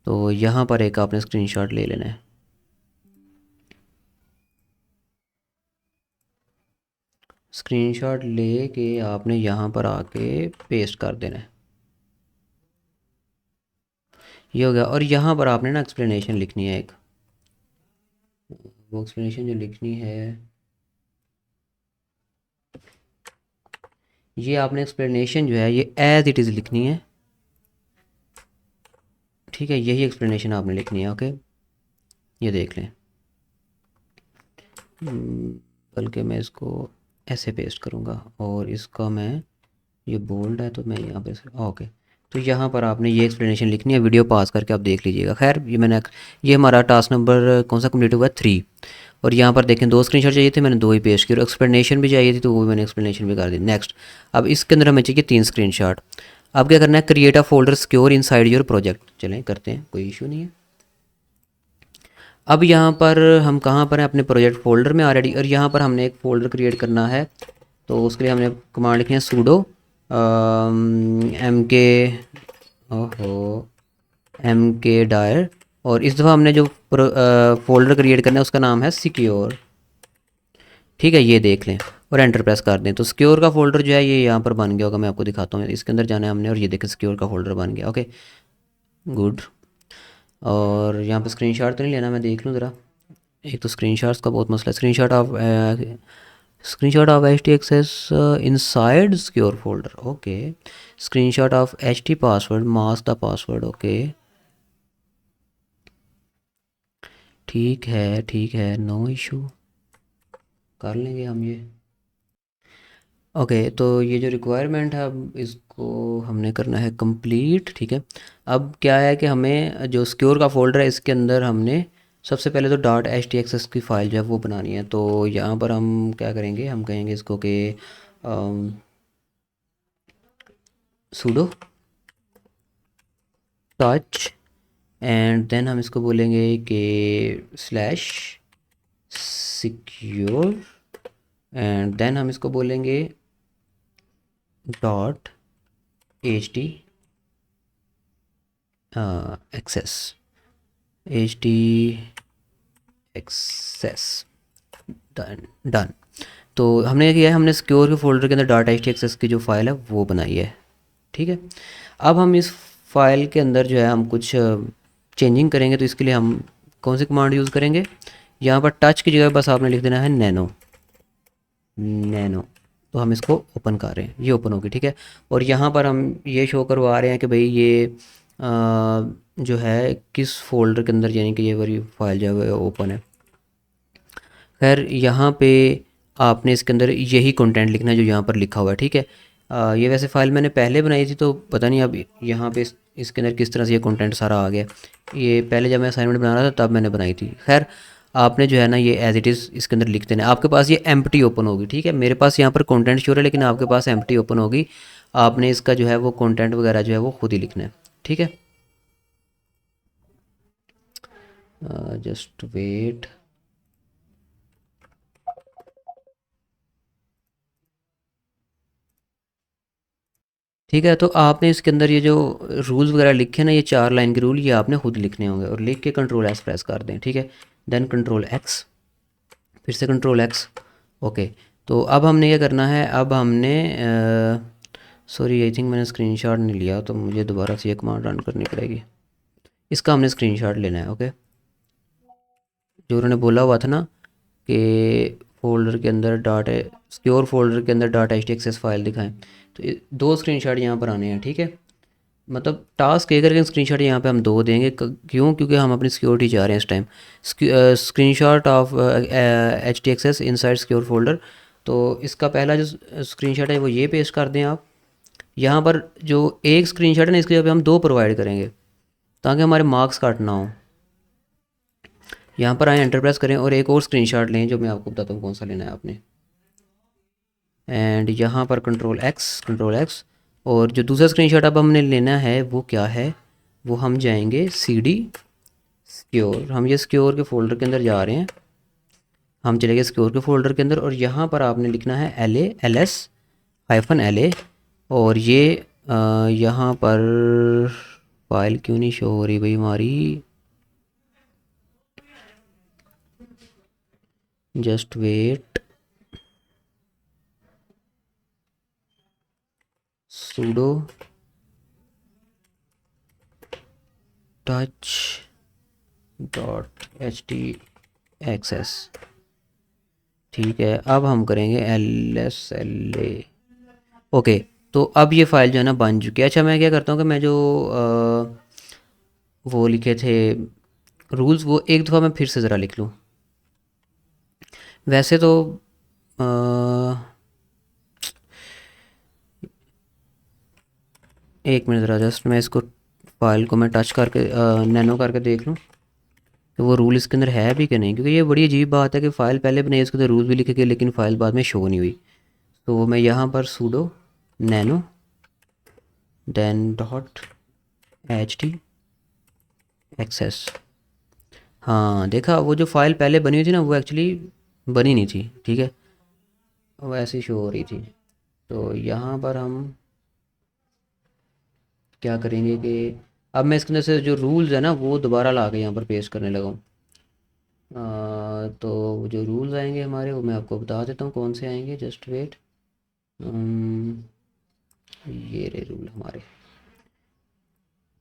तो यहाँ पर एक आपने स्क्रीनशॉट ले लेना है। स्क्रीनशॉट ले के आपने यहाँ पर आके पेस्ट कर देना है, ये हो गया। और यहाँ पर आपने ना एक्सप्लेनेशन लिखनी है एक, वो एक्सप्लेनेशन जो लिखनी है ये आपने एक्सप्लेनेशन जो है ये एज इट इज़ लिखनी है, ठीक है, यही एक्सप्लेनेशन आपने लिखनी है, ओके। ये देख लें, बल्कि मैं इसको ऐसे पेस्ट करूँगा और इसका मैं, ये बोल्ड है तो मैं यहाँ पे, ओके। तो यहाँ पर आपने ये एक्सप्लेनेशन लिखनी है, वीडियो पास करके आप देख लीजिएगा। खैर ये हमारा टास्क नंबर कौन सा कंप्लीट हुआ है, 3। और यहाँ पर देखें 2 स्क्रीनशॉट चाहिए थे, मैंने 2 ही पेश किए, और एक्सप्लेनेशन भी चाहिए थी तो वो भी मैंने एक्सप्लेनेशन भी कर दी। नेक्स्ट, अब इसके अंदर हमें चाहिए 3 स्क्रीनशॉट। अब क्या करना है, create a folder secure inside your project, चलें करते हैं, कोई इशू नहीं है। अब यहाँ पर हम कहाँ पर हैं, अपने प्रोजेक्ट फोल्डर में ऑलरेडी, और यहाँ पर हमने एक फ़ोल्डर क्रिएट करना है। तो उसके लिए हमने कमांड लिखी है सूडो MK डायर, और इस दफ़ा हमने जो फ़ोल्डर क्रिएट करना है उसका नाम है सिक्योर, ठीक है, ये देख लें। और एंटर प्रेस कर दें तो सिक्योर का फोल्डर जो है ये यहाँ पर बन गया होगा। मैं आपको दिखाता हूँ, इसके अंदर जाना है हमने और ये देखें सिक्योर का फोल्डर बन गया। Okay good. और यहाँ पर स्क्रीनशॉट तो नहीं लेना, मैं देख लूँ ज़रा। एक तो स्क्रीनशॉट्स का बहुत मसला है। Screenshot of h t access inside secure folder. Okay screenshot of h t password mask the password. Okay ठीक है नो इशू, कर लेंगे हम ये। ओके तो ये जो रिक्वायरमेंट है अब इसको हमने करना है कंप्लीट। ठीक है, अब क्या है कि हमें जो सिक्योर का फोल्डर है इसके अंदर हमने सबसे पहले तो डॉट एच टी एक्सेस की फ़ाइल जो है वो बनानी है। तो यहाँ पर हम क्या करेंगे, हम कहेंगे इसको कि sudo touch एंड देन हम इसको बोलेंगे कि स्लैश सिक्योर एंड देन हम इसको बोलेंगे dot h t access h t access done done. तो हमने क्या किया है, हमने सिक्योर के फोल्डर के अंदर डॉट एच टी एक्सेस की जो फाइल है वो बनाई है। ठीक है, अब हम इस फाइल के अंदर जो है हम कुछ चेंजिंग करेंगे। तो इसके लिए हम कौन सी कमांड यूज़ करेंगे, यहाँ पर टच की जगह बस आपने लिख देना है नैनो नैनो। तो हम इसको ओपन कर रहे हैं, ये ओपन होगी। ठीक है, और यहाँ पर हम ये शो करवा रहे हैं कि भाई ये जो है किस फोल्डर के अंदर, यानी कि ये वाली फाइल जो है ओपन है। खैर यहाँ पे आपने इसके अंदर यही कंटेंट लिखना है जो यहाँ पर लिखा हुआ है। ठीक है, ये वैसे फ़ाइल मैंने पहले बनाई थी तो पता नहीं अब यहाँ पे इसके अंदर किस तरह से ये कंटेंट सारा आ गया। ये पहले जब मैं असाइनमेंट बना रहा था तब मैंने बनाई थी। खैर आपने जो है ना ये एज इट इज़ इसके अंदर लिख देना। आपके पास ये एम्प्टी ओपन होगी। ठीक है, मेरे पास यहाँ पर कंटेंट शो है लेकिन आपके पास एम्प्टी ओपन होगी। आपने इसका जो है वो कंटेंट वगैरह जो है वो खुद ही लिखना है। ठीक है, जस्ट वेट। ठीक है, तो आपने इसके अंदर ये जो रूल्स वगैरह लिखे ना, ये 4 लाइन के रूल, ये आपने खुद लिखने होंगे और लिख के कंट्रोल एस प्रेस कर दें। ठीक है, देन कंट्रोल एक्स, फिर से कंट्रोल एक्स। ओके, तो अब हमने ये करना है, अब हमने सॉरी आई थिंक मैंने स्क्रीनशॉट नहीं लिया तो मुझे दोबारा से ये कमांड रन करनी पड़ेगी। इसका हमने स्क्रीनशॉट लेना है। ओके, जो उन्होंने बोला हुआ था ना कि फोल्डर के अंदर डॉट सिक्योर फोल्डर के अंदर dot h t access file दिखाएं, तो 2 स्क्रीनशॉट यहाँ पर आने हैं। ठीक है, मतलब टास्क एक करके स्क्रीनशॉट यहाँ पे हम 2 देंगे। क्यों, क्योंकि हम अपनी सिक्योरिटी चाह रहे हैं इस time. Screenshot of h t access inside secure folder. तो इसका पहला जो स्क्रीनशॉट है वो ये पेस्ट कर दें आप। यहाँ पर जो एक स्क्रीनशॉट है ना, इसके जगह पे हम 2 प्रोवाइड करेंगे ताकि हमारे मार्क्स कट ना हो। यहाँ पर आए, एंटर प्रेस करें और एक और स्क्रीनशॉट लें जो मैं आपको बताता हूँ कौन सा लेना है आपने। एंड यहाँ पर कंट्रोल एक्स। और जो दूसरा स्क्रीनशॉट अब हमने लेना है वो क्या है, वो हम जाएंगे सी डी सिक्योर। हम ये सिक्योर के फोल्डर के अंदर जा रहे हैं, हम चले गए सिक्योर के फोल्डर के अंदर और यहाँ पर आपने लिखना है LA-LS-LA। और ये यहाँ पर फाइल क्यों नहीं शो हो रही भाई हमारी, just wait. sudo touch dot h t access. ठीक है, अब हम करेंगे LSLA। ओके, तो अब ये फ़ाइल जो है ना बन चुकी है। अच्छा मैं क्या करता हूँ कि मैं जो वो लिखे थे रूल्स वो एक दफ़ा मैं फिर से ज़रा लिख लूँ। वैसे तो अ, एक मिनट ज़रा, जस्ट मैं इसको फाइल को मैं टच करके नैनो करके देख लूँ कि वो रूल इसके अंदर है भी कि नहीं, क्योंकि ये बड़ी अजीब बात है कि फ़ाइल पहले बनाई उसके अंदर रूल भी लिखे गए लेकिन फ़ाइल बाद में शो नहीं हुई। तो मैं यहाँ पर sudo nano then dot h t access. हाँ देखा, वो जो फ़ाइल पहले बनी हुई थी ना वो एक्चुअली बनी नहीं थी। ठीक है, वो ऐसी शो हो रही थी। तो यहाँ पर हम क्या करेंगे कि अब मैं इसके अंदर से जो रूल्स है ना वो दोबारा ला के यहाँ पर पेस्ट करने लगा हूँ। तो जो रूल्स आएंगे हमारे वो मैं आपको बता देता हूँ कौन से आएंगे, जस्ट वेट। ये रहे रूल हमारे,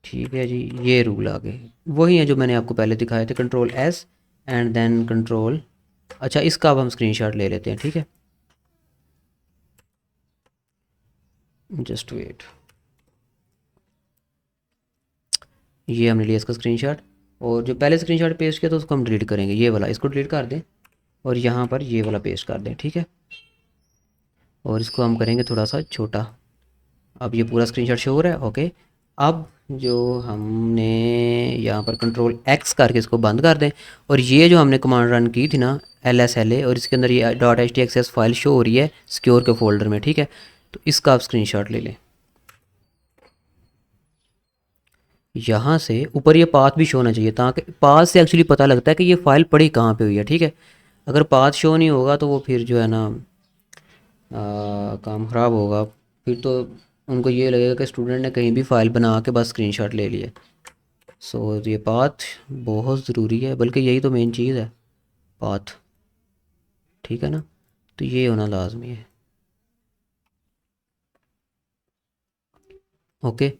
ठीक है जी। ये रूल आ गए, वही है जो मैंने आपको पहले दिखाए थे, control S and then control. अच्छा, इसका अब हम स्क्रीनशॉट ले लेते हैं, ठीक है, जस्ट वेट। ये हमने लिया इसका स्क्रीनशॉट, और जो पहले स्क्रीनशॉट पेस्ट किया तो उसको हम डिलीट करेंगे, ये वाला इसको डिलीट कर दें और यहाँ पर ये वाला पेस्ट कर दें, ठीक है। और इसको हम करेंगे थोड़ा सा छोटा। अब ये पूरा स्क्रीनशॉट शो हो रहा है, ओके। अब जो हमने यहाँ पर कंट्रोल एक्स करके इसको बंद कर दें, और ये जो हमने कमांड रन की थी ना, LSLA, और इसके अंदर ये .htxs फाइल शो हो रही है सिक्योर के फोल्डर में, ठीक है। तो इसका आप स्क्रीनशॉट ले लें। यहाँ से ऊपर ये पाथ भी शो होना चाहिए, ताकि पाथ से एक्चुअली पता लगता है कि ये फ़ाइल पड़ी कहाँ पे हुई है, ठीक है। अगर पाथ शो नहीं होगा तो वो फिर जो है ना काम ख़राब होगा। फिर तो उनको ये लगेगा कि स्टूडेंट ने कहीं भी फ़ाइल बना के बस स्क्रीनशॉट ले लिए। सो ये पाथ बहुत ज़रूरी है, बल्कि यही तो मेन चीज़ है, पाथ, ठीक है ना। तो ये होना लाजमी है, ओके।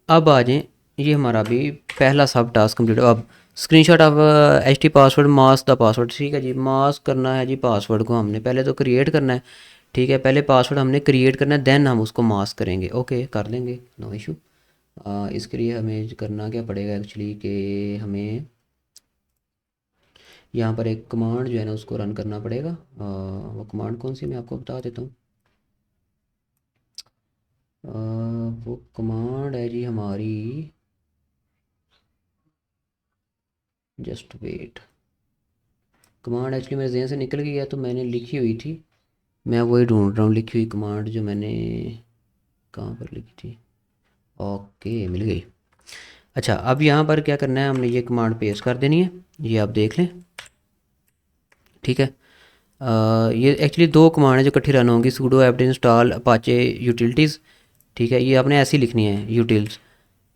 अब आ जाएँ, ये हमारा अभी पहला सब टास्क कंप्लीट हो। अब screenshot of HT password mask the password, ठीक है जी। मास्क करना है जी पासवर्ड को, हमने पहले तो क्रिएट करना है, ठीक है। पहले पासवर्ड हमने क्रिएट करना है, देन हम उसको मास्क करेंगे, ओके, कर लेंगे, नो इशू। इसके लिए हमें करना क्या पड़ेगा एक्चुअली, कि हमें यहाँ पर एक कमांड जो है ना उसको रन करना पड़ेगा। वो कमांड कौन सी मैं आपको बता देता हूँ। वो कमांड है जी हमारी, जस्ट वेट। कमांड एक्चुअली मेरे जहन से निकल गई है, तो मैंने लिखी हुई थी, मैं वही ढूंढ रहा हूँ लिखी हुई कमांड जो मैंने कहाँ पर लिखी थी। ओके, मिल गई। अच्छा, अब यहाँ पर क्या करना है, हमने ये कमांड पेस्ट कर देनी है, ये आप देख लें, ठीक है। ये एक्चुअली दो कमांड है जो इकट्ठी रन होंगी, sudo apt install Apache utilities, ठीक है। ये आपने ऐसी लिखनी है, यूटिल्स।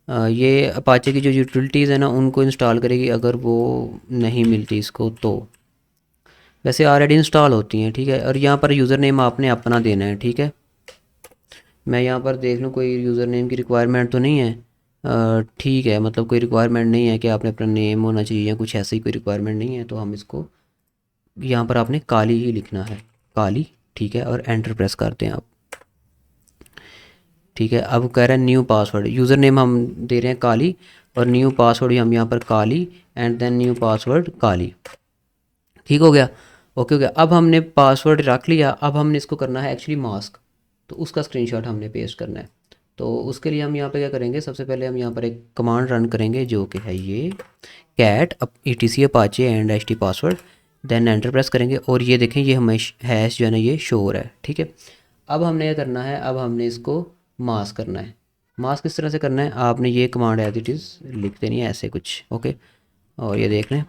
ये अपाचे की जो यूटिलिटीज़ है ना उनको इंस्टॉल करेगी, अगर वो नहीं मिलती इसको तो। वैसे ऑलरेडी इंस्टॉल होती हैं, ठीक है। और यहाँ पर यूज़र नेम आपने अपना देना है, ठीक है। मैं यहाँ पर देख लूँ कोई यूज़र नेम की रिक्वायरमेंट तो नहीं है, ठीक है, मतलब कोई रिक्वायरमेंट नहीं है कि आपने अपना नेम होना चाहिए या कुछ ऐसी कोई रिक्वायरमेंट नहीं है, तो हम इसको यहाँ पर आपने काली ही लिखना है, काली, ठीक है। और एंटर प्रेस करते हैं आप, ठीक है। अब कह रहा है न्यू पासवर्ड, यूज़र नेम हम दे रहे हैं काली, और न्यू पासवर्ड हम यहाँ पर काली, एंड देन न्यू पासवर्ड काली, ठीक हो गया, ओके हो गया। अब हमने पासवर्ड रख लिया, अब हमने इसको करना है एक्चुअली मास्क, तो उसका स्क्रीनशॉट हमने पेस्ट करना है। तो उसके लिए हम यहाँ पे क्या करेंगे, सबसे पहले हम यहाँ पर एक कमांड रन करेंगे जो कि है ये cat etc Apache and HT password, then enter press करेंगे, और ये देखें ये हमें हैश जो है ना ये शो हो रहा है, ठीक है। अब हमने क्या करना है, अब हमने इसको मास्क करना है। मास्क किस तरह से करना है, आपने ये कमांड एज इट इज़ लिख देनी है ऐसे कुछ, ओके। और ये देख लें,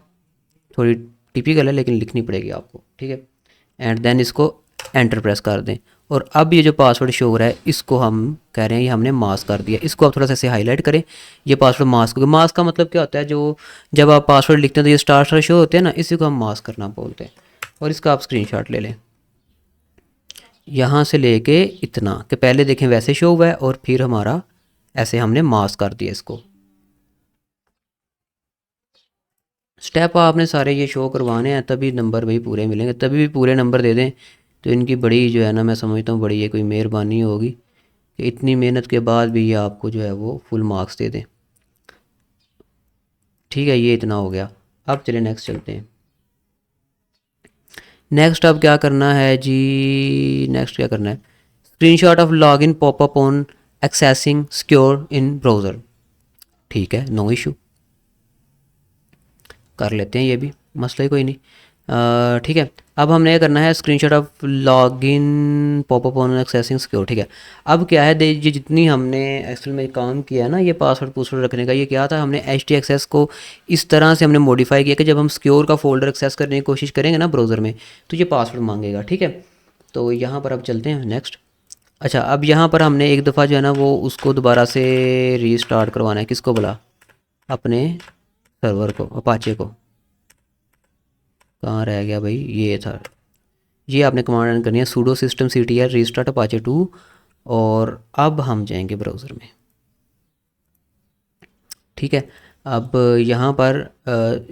थोड़ी टिपिकल है लेकिन लिखनी पड़ेगी आपको, ठीक है। एंड देन इसको एंटर प्रेस कर दें, और अब ये जो पासवर्ड शो हो रहा है इसको हम कह रहे हैं ये हमने मास्क कर दिया। इसको आप थोड़ा सा ऐसे हाईलाइट करें, ये पासवर्ड मास्क हो गया। मास्क का मतलब क्या होता है, जो जब आप पासवर्ड लिखते हैं तो ये स्टार स्टार शो होते हैं ना, इसी को हम मास्क करना बोलते हैं। और इसका आप स्क्रीनशॉट ले लें, यहाँ से लेके इतना कि पहले देखें वैसे शो हुआ है, और फिर हमारा ऐसे हमने मास्क कर दिया इसको। स्टेप आपने सारे ये शो करवाने हैं, तभी नंबर भाई पूरे मिलेंगे, तभी भी पूरे नंबर दे दें तो इनकी बड़ी जो है ना, मैं समझता हूँ बड़ी ये कोई मेहरबानी होगी कि इतनी मेहनत के बाद भी ये आपको जो है वो फुल मार्क्स दे दें, ठीक है। ये इतना हो गया, अब चलिए नेक्स्ट चलते हैं। नेक्स्ट अब क्या करना है जी, नेक्स्ट क्या करना है, screenshot of log in popup on accessing secure in browser, ठीक है, नो इशू, कर लेते हैं ये भी, मसला ही कोई नहीं, ठीक है। अब हमने ये करना है screenshot of log n popup on accessing secure, ठीक है। अब क्या है, ये जितनी हमने एक्सेल में काम किया है ना, ये पासवर्ड पूसवर्ड रखने का, ये क्या था, हमने HT को इस तरह से हमने मॉडिफाई किया कि जब हम सिक्योर का फोल्डर एक्सेस करने की कोशिश करेंगे ना ब्राउज़र में, तो ये पासवर्ड मांगेगा, ठीक है। तो यहाँ पर अब चलते हैं नेक्स्ट। अच्छा, अब यहाँ पर हमने एक दफ़ा जो है ना वो उसको दोबारा से रीस्टार्ट करवाना है, किसको बोला, अपने सर्वर को, अपाचे को, कहाँ रह गया भाई, ये था। ये आपने कमांड रन करनी है sudo system ctl restart apache 2। और अब हम जाएंगे ब्राउज़र में, ठीक है। अब यहाँ पर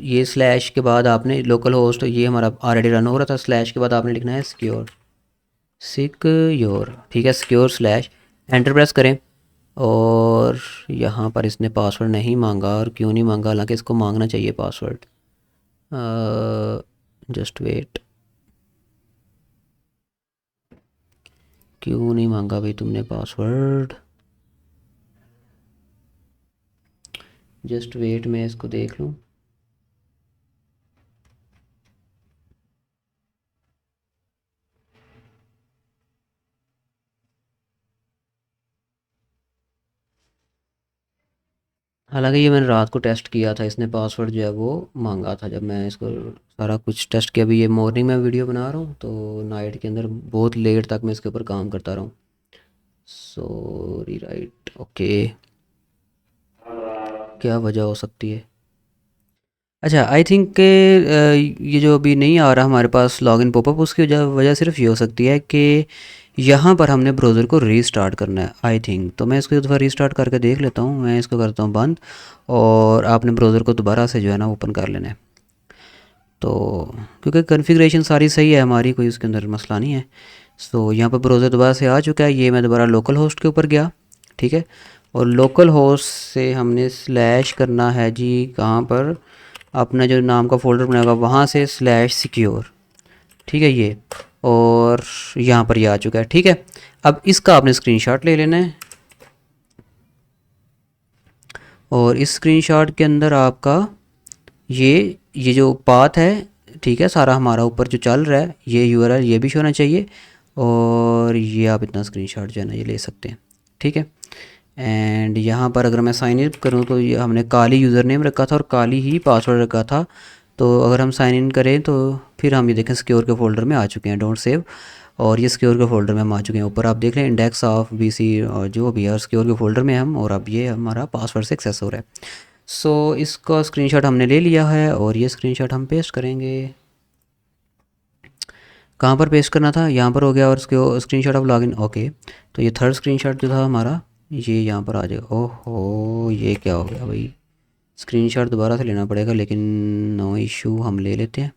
ये स्लैश के बाद आपने लोकल होस्ट, ये हमारा ऑलरेडी रन हो रहा था, स्लैश के बाद आपने लिखना है सिक्योर, ठीक है, सिक्योर स्लैश, एंटर प्रेस करें। और यहाँ पर इसने पासवर्ड नहीं मांगा, और क्यों नहीं मांगा, हालांकि इसको मांगना चाहिए पासवर्ड। जस्ट वेट, क्यों नहीं मांगा भाई तुमने पासवर्ड? जस्ट वेट, मैं इसको देख लूँ। हालांकि ये मैंने रात को टेस्ट किया था, इसने पासवर्ड जो है वो मांगा था जब मैं इसको सारा कुछ टेस्ट किया। अभी ये मॉर्निंग में वीडियो बना रहा हूँ, तो नाइट के अंदर बहुत लेट तक मैं इसके ऊपर काम करता रहा हूँ। सॉरी, राइट, ओके, क्या वजह हो सकती है? अच्छा, आई थिंक के ये जो अभी नहीं आ रहा हमारे पास लॉगिन पॉपअप, उसकी वजह वजह सिर्फ ये हो सकती है कि यहाँ पर हमने ब्राउज़र को रीस्टार्ट करना है आई थिंक। तो मैं इसको एक दफ़ा रीस्टार्ट करके देख लेता हूँ। मैं इसको करता हूँ बंद, और आपने ब्राउज़र को दोबारा से जो है ना ओपन कर लेना है। तो क्योंकि कॉन्फ़िगरेशन सारी सही है हमारी, कोई उसके अंदर मसला नहीं है। सो यहाँ पर ब्राउज़र दोबारा से आ चुका है। ये मैं दोबारा लोकल होस्ट के ऊपर गया, ठीक है। और लोकल होस्ट से हमने स्लैश करना है जी, कहाँ पर, अपना जो नाम का फ़ोल्डर बनाएगा वहाँ से स्लैश सिक्योर, ठीक है ये। और यहाँ पर ये आ चुका है, ठीक है। अब इसका आपने स्क्रीनशॉट ले लेना है, और इस स्क्रीनशॉट के अंदर आपका ये जो पाथ है, ठीक है, सारा हमारा ऊपर जो चल रहा है, ये यूआरएल ये भी होना चाहिए। और ये आप इतना स्क्रीनशॉट जो है ना ये ले सकते हैं, ठीक है। एंड यहाँ पर अगर मैं साइन इन करूँ तो ये हमने काली यूज़र नेम रखा था और काली ही पासवर्ड रखा था। तो अगर हम साइन इन करें तो फिर हम ये देखें सिक्योर के फ़ोल्डर में आ चुके हैं, डोंट सेव। और ये सिक्योर के फ़ोल्डर में हम आ चुके हैं। ऊपर आप देख रहे हैं इंडेक्स ऑफ बीसी और जो भी है, सिक्योर के फ़ोल्डर में हम, और अब ये हमारा पासवर्ड से एक्सेस हो रहा है। सो इसका स्क्रीनशॉट हमने ले लिया है, और ये स्क्रीनशॉट हम पेस्ट करेंगे। कहाँ पर पेस्ट करना था? यहाँ पर हो गया, और उसके स्क्रीनशॉट ऑफ लॉगिन, ओके। तो ये थर्ड स्क्रीनशॉट जो था हमारा, ये यहाँ पर आ जाएगा। ओहो, ये क्या हो गया भाई? स्क्रीनशॉट दोबारा से लेना पड़ेगा, लेकिन नो इशू, हम ले लेते हैं।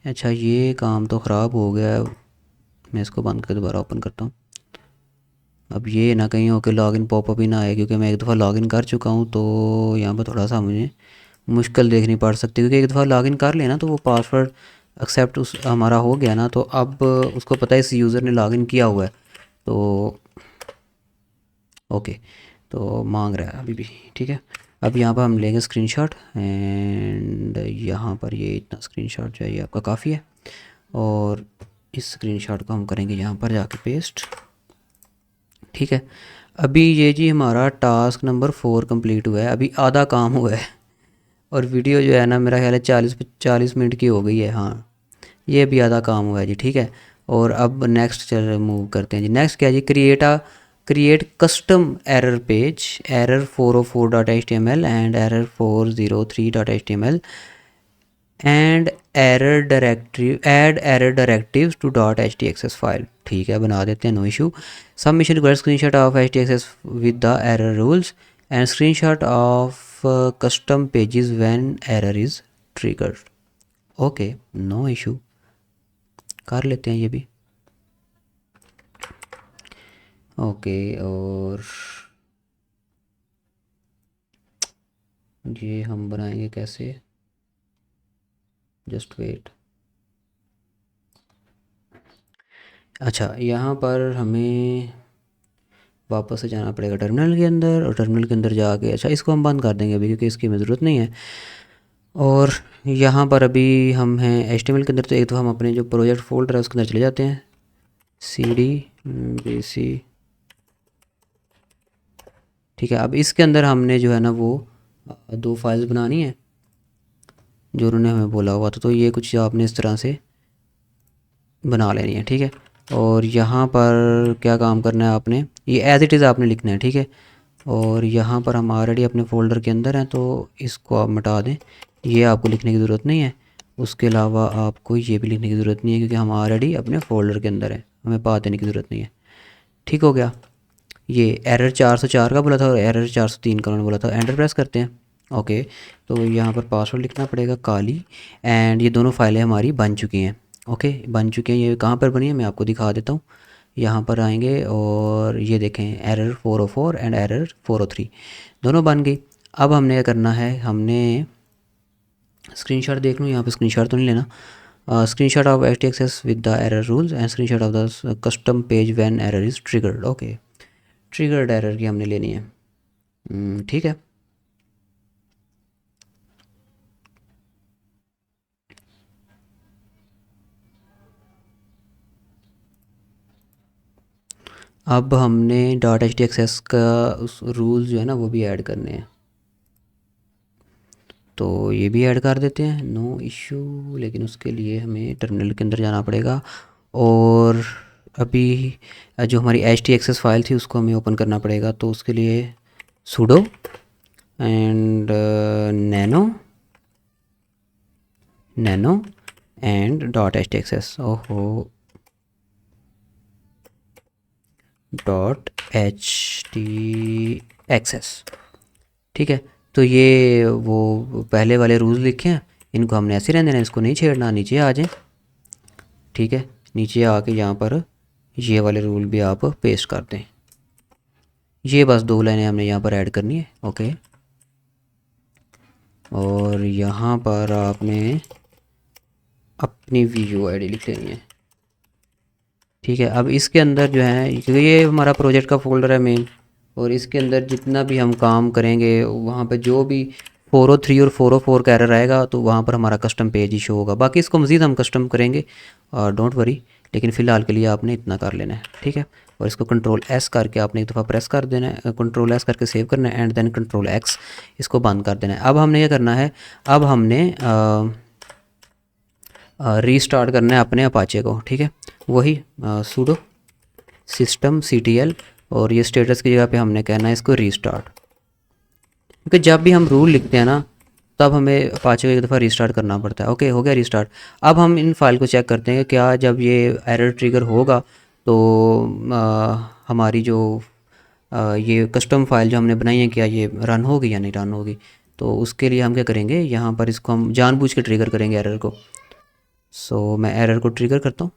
अच्छा, ये काम तो ख़राब हो गया है। मैं इसको बंद कर दोबारा ओपन करता हूँ। अब ये ना कहीं हो कि लॉगिन पॉपअप ही ना आए, क्योंकि मैं एक दफ़ा लॉगिन कर चुका हूँ। तो यहाँ पर थोड़ा सा मुझे मुश्किल देखनी पड़ सकती है, क्योंकि एक दफ़ा लॉगिन कर लेना तो वो पासवर्ड एक्सेप्ट उस हमारा हो गया ना, तो अब उसको पता है इस यूज़र ने लॉगिन किया हुआ है। तो ओके, तो मांग रहा है अभी भी, ठीक है। अब यहाँ पर हम लेंगे स्क्रीनशॉट, एंड यहाँ पर ये इतना स्क्रीनशॉट जो है ये आपका काफ़ी है। और इस स्क्रीनशॉट को हम करेंगे यहाँ पर जाके पेस्ट, ठीक है। अभी ये जी हमारा टास्क नंबर 4 कंप्लीट हुआ है, अभी आधा काम हुआ है। और वीडियो जो है ना मेरा ख्याल है 40 मिनट की हो गई है, हाँ। ये भी आधा काम हुआ है जी, ठीक है। और अब नेक्स्ट चल मूव करते हैं जी। नेक्स्ट क्या है जी, create custom error page, error 404.html and error 403.html and add error directives to .htaccess file, ठीक है, बना देते हैं, no issue. Submission required screenshot of htaccess with the error rules and screenshot of custom pages when error is triggered, okay, no issue, कर लेते हैं ये भी, ओके। और ये हम बनाएंगे कैसे? Just wait. अच्छा, यहाँ पर हमें वापस से जाना पड़ेगा टर्मिनल के अंदर, और टर्मिनल के अंदर जाके, अच्छा इसको हम बंद कर देंगे अभी, क्योंकि इसकी हमें ज़रूरत नहीं है। और यहाँ पर अभी हम हैं HTML के अंदर, तो एक तो हम अपने जो प्रोजेक्ट फोल्डर है उसके अंदर चले जाते हैं, CD BC, ठीक है। अब इसके अंदर हमने जो है ना वो 2 फाइल्स बनानी है जो उन्होंने हमें बोला हुआ था। तो ये कुछ आपने इस तरह से बना लेनी है, ठीक है। और यहाँ पर क्या काम करना है आपने, ये एज़ इट इज़ आपने लिखना है, ठीक है। और यहाँ पर हम ऑलरेडी अपने फ़ोल्डर के अंदर हैं, तो इसको आप मिटा दें, ये आपको लिखने की ज़रूरत नहीं है। उसके अलावा आपको ये भी लिखने की ज़रूरत नहीं है क्योंकि हम ऑलरेडी अपने फोल्डर के अंदर है, हमें पाथ देने की ज़रूरत नहीं है। ठीक हो गया। ये एरर 404 का बोला था और एरर 403 का उन्होंने बोला था। एंटर प्रेस करते हैं। ओके, तो यहाँ पर पासवर्ड लिखना पड़ेगा काली। एंड ये दोनों फाइलें हमारी बन चुकी हैं। ओके, बन चुकी हैं। ये कहाँ पर बनी है मैं आपको दिखा देता हूँ। यहाँ पर आएंगे और ये देखें एरर 404 एंड एरर 403 दोनों बन गई। अब हमने क्या करना है, हमने स्क्रीनशॉट देख लूँ, यहाँ पे स्क्रीनशॉट तो नहीं लेना। Screenshot of htaccess with the error rules and screenshot of the custom page when error is triggered. Okay, triggered error की हमने लेनी है। ठीक है। अब हमने डॉट htaccess का उस रूल्स जो है ना वो भी ऐड करने हैं, तो ये भी ऐड कर देते हैं, नो इशू। लेकिन उसके लिए हमें टर्मिनल के अंदर जाना पड़ेगा और अभी जो हमारी htaccess फाइल थी उसको हमें ओपन करना पड़ेगा। तो उसके लिए sudo and nano and dot htaccess ओहो डॉट htaccess। ठीक है, तो ये वो पहले वाले रूल्स लिखे हैं, इनको हमने ऐसे रहने देना, इसको नहीं छेड़ना। नीचे आ जाएं। ठीक है, नीचे आके यहाँ पर ये वाले रूल भी आप पेस्ट कर दें। ये बस 2 लाइनें हमने यहाँ पर ऐड करनी है। ओके, और यहाँ पर आपने अपनी वीडियो आईडी लिख लेनी है। ठीक है, अब इसके अंदर जो है, क्योंकि ये हमारा प्रोजेक्ट का फोल्डर है मेन, और इसके अंदर जितना भी हम काम करेंगे वहाँ पे जो भी 403 और 404 का एरर आएगा तो वहाँ पर हमारा कस्टम पेज ही शो होगा। बाकी इसको मज़ीद हम कस्टम करेंगे, डोंट वरी, लेकिन फ़िलहाल के लिए आपने इतना कर लेना है। ठीक है, और इसको कंट्रोल एस करके आपने एक दफ़ा प्रेस कर देना है, कंट्रोल एस करके सेव करना है एंड देन कंट्रोल एक्स इसको बंद कर देना है। अब हमने क्या करना है, अब हमने रीस्टार्ट करना है अपने अपाचे को। ठीक है, वही sudo system ctl और ये स्टेटस की जगह पे हमने कहना है इसको रीस्टार्ट, क्योंकि जब भी हम रूल लिखते हैं ना तब हमें अपाचे को एक दफ़ा रीस्टार्ट करना पड़ता है। ओके, हो गया रीस्टार्ट। अब हम इन फाइल को चेक करते हैं कि क्या जब ये एरर ट्रिगर होगा तो हमारी जो ये कस्टम फाइल जो हमने बनाई है क्या ये रन होगी या नहीं रन होगी। तो उसके लिए हम क्या करेंगे, यहाँ पर इसको हम जानबूझ के ट्रिगर करेंगे एरर को। सो मैं एरर को ट्रिगर करता हूँ।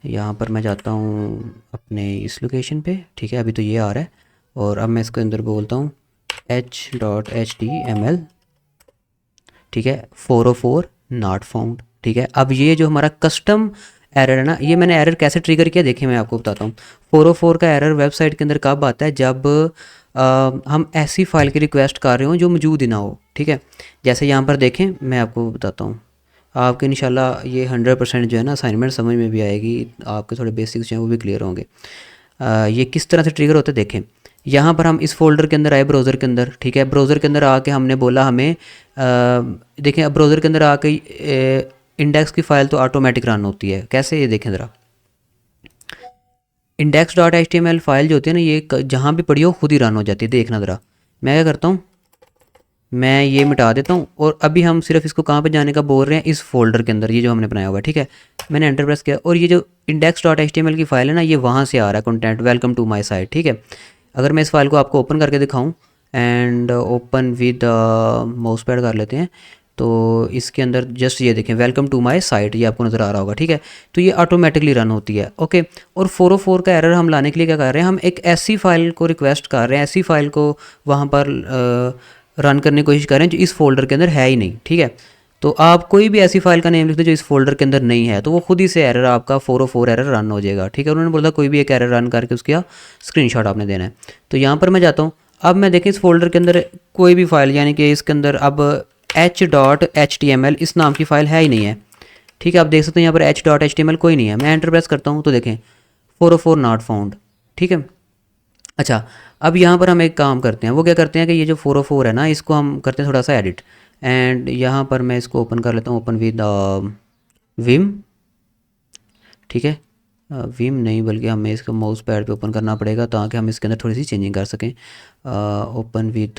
यहाँ पर मैं जाता हूँ अपने इस लोकेशन पे। ठीक है, अभी तो ये आ रहा है और अब मैं इसके अंदर बोलता हूँ h.html। ठीक है, 404 नॉट फाउंड। ठीक है, अब ये जो हमारा कस्टम एरर है ना, ये मैंने एरर कैसे ट्रिगर किया देखिए मैं आपको बताता हूँ। 404 का एरर वेबसाइट के अंदर कब आता है, जब हम ऐसी फाइल की रिक्वेस्ट कर रहे हो जो मौजूद ही ना हो। ठीक है, जैसे यहाँ पर देखें मैं आपको बताता हूँ, आपके इंशाल्लाह ये 100% जो है ना असाइनमेंट समझ में भी आएगी, आपके थोड़े बेसिक्स जो हैं वो भी क्लियर होंगे। ये किस तरह से ट्रिगर होता है देखें। यहाँ पर हम इस फोल्डर के अंदर आए ब्राउज़र के अंदर। ठीक है, ब्राउज़र के अंदर आके हमने बोला हमें देखें, अब ब्राउज़र के अंदर आके इंडेक्स की फ़ाइल तो ऑटोमेटिक रन होती है। कैसे, ये देखें ज़रा, index.html फाइल जो होती है ना ये जहाँ भी पड़ी हो खुद ही रन हो जाती है। देखना ज़रा, मैं क्या करता हूँ, मैं ये मिटा देता हूँ और अभी हम सिर्फ इसको कहाँ पे जाने का बोल रहे हैं, इस फोल्डर के अंदर, ये जो हमने बनाया हुआ है। ठीक है, मैंने एंटर प्रेस किया और ये जो index.html की फ़ाइल है ना ये वहाँ से आ रहा है content, welcome to my site. ठीक है, अगर मैं इस फाइल को आपको ओपन करके दिखाऊँ and open with mouse pad कर लेते हैं, तो इसके अंदर जस्ट ये देखें वेलकम टू माय साइट, ये आपको नज़र आ रहा होगा। ठीक है, तो ये ऑटोमेटिकली रन होती है। ओके, और 404 का एरर हम लाने के लिए क्या कर रहे हैं, हम एक ऐसी फाइल को रिक्वेस्ट कर रहे हैं, ऐसी फाइल को वहाँ पर रन करने की कोशिश कर रहे हैं जो इस फोल्डर के अंदर है ही नहीं। ठीक है, तो आप कोई भी ऐसी फाइल का नेम लिख दो जो इस फोल्डर के अंदर नहीं है, तो वो खुद ही से एरर आपका 404 एरर रन हो जाएगा। ठीक है, उन्होंने बोला कोई भी एक एरर रन करके उसका स्क्रीनशॉट आपने देना है। तो यहाँ पर मैं जाता हूँ, अब मैं देखें इस फोल्डर के अंदर कोई भी फाइल, यानी कि इसके अंदर अब h.html इस नाम की फ़ाइल है ही नहीं है। ठीक है, आप देख सकते हैं यहाँ पर h.html कोई नहीं है। मैं एंटर प्रेस करता हूँ तो देखें 404 नॉट फाउंड। ठीक है, अच्छा, अब यहाँ पर हम एक काम करते हैं, वो क्या करते हैं कि ये जो 404 है ना इसको हम करते हैं थोड़ा सा एडिट, एंड यहाँ पर मैं इसको ओपन कर लेता हूँ, ओपन विद विम। ठीक है, विम नहीं बल्कि हमें इसको माउस पैड पे ओपन करना पड़ेगा ताकि हम इसके अंदर थोड़ी सी चेंजिंग कर सकें। Open with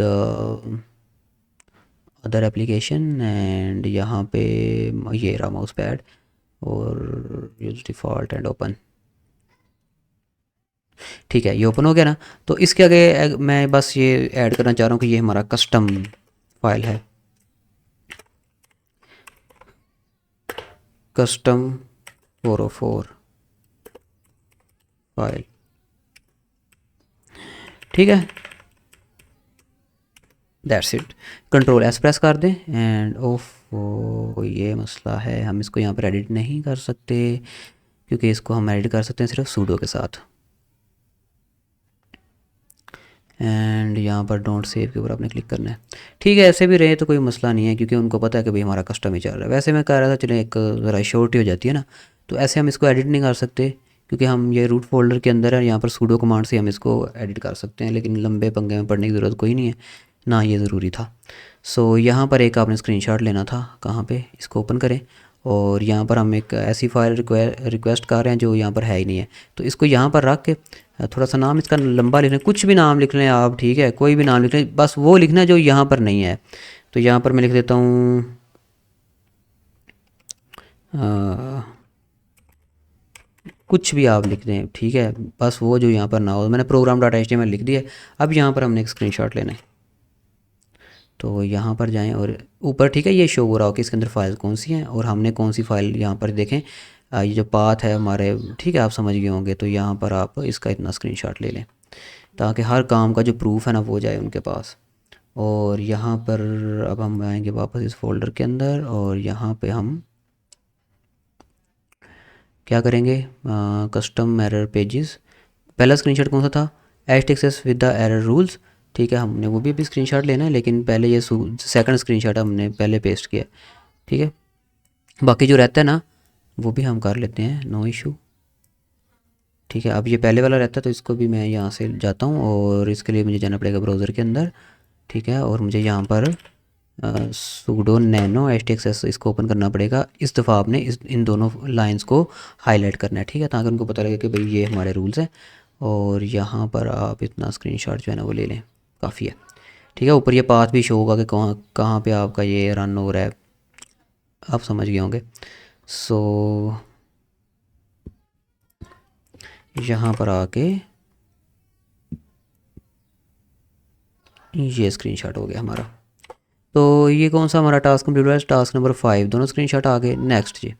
other application and यहाँ पे ये रहा माउस पैड और यूज डिफ़ॉल्ट एंड ओपन। ठीक है, ये ओपन हो गया ना। तो इसके आगे मैं बस ये ऐड करना चाह रहा हूँ कि ये हमारा कस्टम फाइल है, कस्टम 404 फाइल। ठीक है, that's it. Control S press कर दें एंड ऑफ। ये मसला है, हम इसको यहाँ पर एडिट नहीं कर सकते क्योंकि इसको हम एडिट कर सकते हैं सिर्फ सूडो के साथ। एंड यहाँ पर डोंट सेव के ऊपर आपने क्लिक करना है। ठीक है, ऐसे भी रहे तो कोई मसला नहीं है क्योंकि उनको पता है कि भाई हमारा कस्टम ही चल रहा है। वैसे मैं कह रहा था चले एक ज़रा शॉर्ट ही हो जाती है ना, तो ऐसे हम इसको एडिट नहीं कर सकते क्योंकि हम ये रूट फोल्डर के अंदर है। यहाँ पर सूडो कमांड से हम इसको एडिट कर सकते हैं, लेकिन लंबे पंगे में पड़ने की ज़रूरत कोई नहीं है, ना ये ज़रूरी था। सो यहाँ पर एक आपने स्क्रीनशॉट लेना था, कहाँ पे, इसको ओपन करें और यहाँ पर हम एक ऐसी फाइल रिक्वेस्ट कर रहे हैं जो यहाँ पर है ही नहीं है। तो इसको यहाँ पर रख के थोड़ा सा नाम इसका लंबा लिखना है, कुछ भी नाम लिख लें आप, ठीक है, कोई भी नाम लिख लें, बस वो लिखना है जो यहाँ पर नहीं है। तो यहाँ पर मैं लिख देता हूँ कुछ भी आप लिख दें, ठीक है, बस वो जो यहाँ पर ना हो। मैंने प्रोग्राम डॉट HTML लिख दिया। अब यहाँ पर हमने एक स्क्रीनशॉट लेना है, तो यहाँ पर जाएं और ऊपर, ठीक है, ये शो हो रहा हो कि इसके अंदर फाइल कौन सी हैं और हमने कौन सी फ़ाइल यहाँ पर देखें। ये जो पाथ है हमारे, ठीक है, आप समझ गए होंगे। तो यहाँ पर आप इसका इतना स्क्रीनशॉट ले लें ताकि हर काम का जो प्रूफ है ना वो जाए उनके पास। और यहाँ पर अब हम आएंगे वापस इस फोल्डर के अंदर और यहाँ पे हम क्या करेंगे, कस्टम एरर पेजेस। पहला स्क्रीनशॉट कौन सा था, htaccess with the error rules. ठीक है, हमने वो भी स्क्रीनशॉट लेना है, लेकिन पहले ये सेकंड स्क्रीनशॉट हमने पहले पेस्ट किया। ठीक है, बाकी जो रहता है ना वो भी हम कर लेते हैं, नो इशू। ठीक है, अब ये पहले वाला रहता है तो इसको भी मैं यहाँ से जाता हूँ और इसके लिए मुझे जाना पड़ेगा ब्राउज़र के अंदर। ठीक है, और मुझे यहाँ पर सूडो नैनो htaccess इसको ओपन करना पड़ेगा। इस दफ़ा आपने इन दोनों लाइंस को हाईलाइट करना है, ठीक है, ताकि उनको पता लगे कि भाई ये हमारे रूल्स हैं। और यहाँ पर आप इतना स्क्रीनशॉट जो है ना वो ले लें, काफ़ी है। ठीक है, ऊपर ये पाथ भी शो होगा कि कहाँ कहाँ पे आपका ये रन हो रहा है, आप समझ गए होंगे। सो यहाँ पर आके ये स्क्रीनशॉट हो गया हमारा। तो ये कौन सा हमारा टास्क कंप्लीट हुआ है, टास्क नंबर 5, दोनों स्क्रीनशॉट आ गए। नेक्स्ट जी,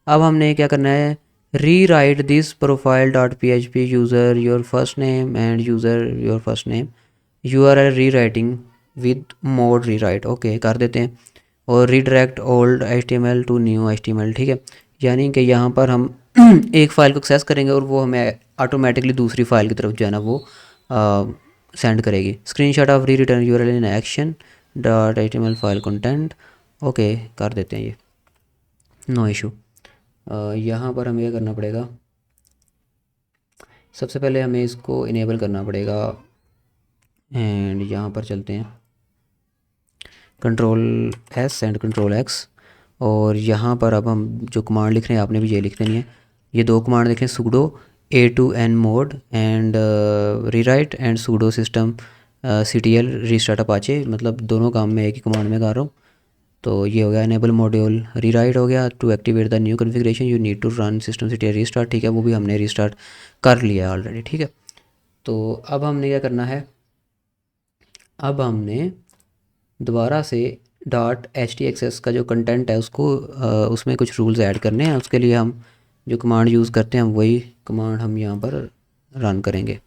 अब हमने क्या करना है, rewrite this profile dot PHP user your first name and user your first name URL rewriting with mod rewrite. Okay, कर देते हैं। और redirect old HTML to new HTML। ठीक है, यानी कि यहाँ पर हम एक फ़ाइल को एक्सेस करेंगे और वो हमें ऑटोमेटिकली दूसरी फ़ाइल की तरफ जो है ना वो सेंड करेगी। Screenshot of re return URL in action dot HTML file content. Okay, कर देते हैं ये, नो इशू। यहाँ पर हमें क्या करना पड़ेगा, सबसे पहले हमें इसको इनेबल करना पड़ेगा एंड यहाँ पर चलते हैं control S and control X। और यहाँ पर अब हम जो कमांड लिख रहे हैं आपने भी ये लिख देनी है। ये दो कमांड देखें, sudo a2n mode and rewrite and sudo system ctl restart apache, मतलब दोनों काम में एक ही कमांड में कर रहा हूँ। तो ये हो गया इनेबल मॉड्यूल रीराइट हो गया। To activate the new configuration you need to run system ctl restart. ठीक है, वो भी हमने रीस्टार्ट कर लिया है ऑलरेडी। ठीक है, तो अब हमने क्या करना है, अब हमने दोबारा से .htaccess का जो कंटेंट है उसको उसमें कुछ रूल्स ऐड करने हैं। उसके लिए हम जो कमांड यूज़ करते हैं वही कमांड हम यहाँ पर रन करेंगे,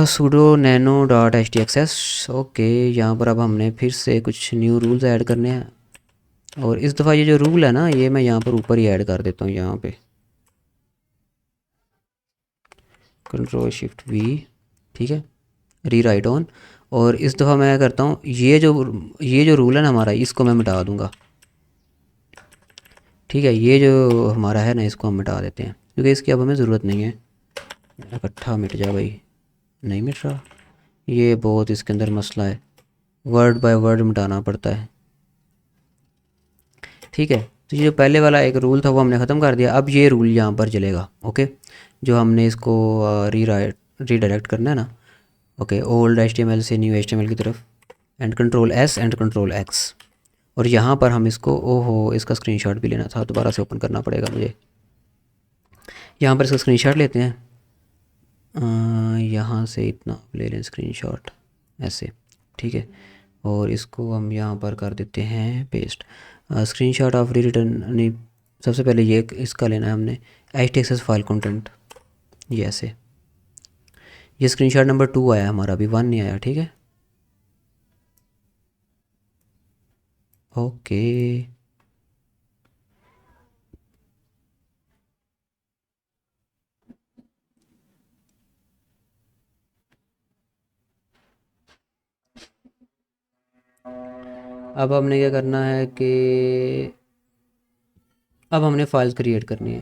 sudo nano .htaccess। ओके, यहाँ पर अब हमने फिर से कुछ न्यू रूल्स ऐड करने हैं और इस दफ़ा ये जो रूल है ना ये मैं यहाँ पर ऊपर ही ऐड कर देता हूँ, यहाँ पे Ctrl+Shift+V। ठीक है, रीराइट ऑन। और इस दफ़ा मैं करता हूँ ये जो रूल है ना हमारा इसको मैं मिटा दूँगा। ठीक है, ये जो हमारा है ना इसको हम मिटा देते हैं क्योंकि इसकी अब हमें ज़रूरत नहीं है। इकट्ठा मिट जा भाई, नहीं मिट रहा, ये बहुत इसके अंदर मसला है, वर्ड बाय वर्ड मिटाना पड़ता है। ठीक है, तो ये जो पहले वाला एक रूल था वो हमने ख़त्म कर दिया। अब ये रूल यहाँ पर चलेगा। ओके, जो हमने इसको रीडायरेक्ट करना है ना। ओके, ओल्ड HTML से न्यू HTML की तरफ। And control S and control x. और यहाँ पर हम इसको, ओहो इसका स्क्रीनशॉट भी लेना था, दोबारा से ओपन करना पड़ेगा मुझे। यहाँ पर इसका स्क्रीनशॉट लेते हैं, यहाँ से इतना ले लें स्क्रीनशॉट ऐसे, ठीक है। और इसको हम यहाँ पर कर देते हैं पेस्ट। स्क्रीनशॉट ऑफ रिटर्न, नहीं सबसे पहले ये इसका लेना है हमने, htaccess फाइल कंटेंट, ये ऐसे। ये स्क्रीनशॉट नंबर 2 आया हमारा, अभी 1 नहीं आया, ठीक है। ओके अब हमने क्या करना है कि अब हमने फाइल्स क्रिएट करनी है।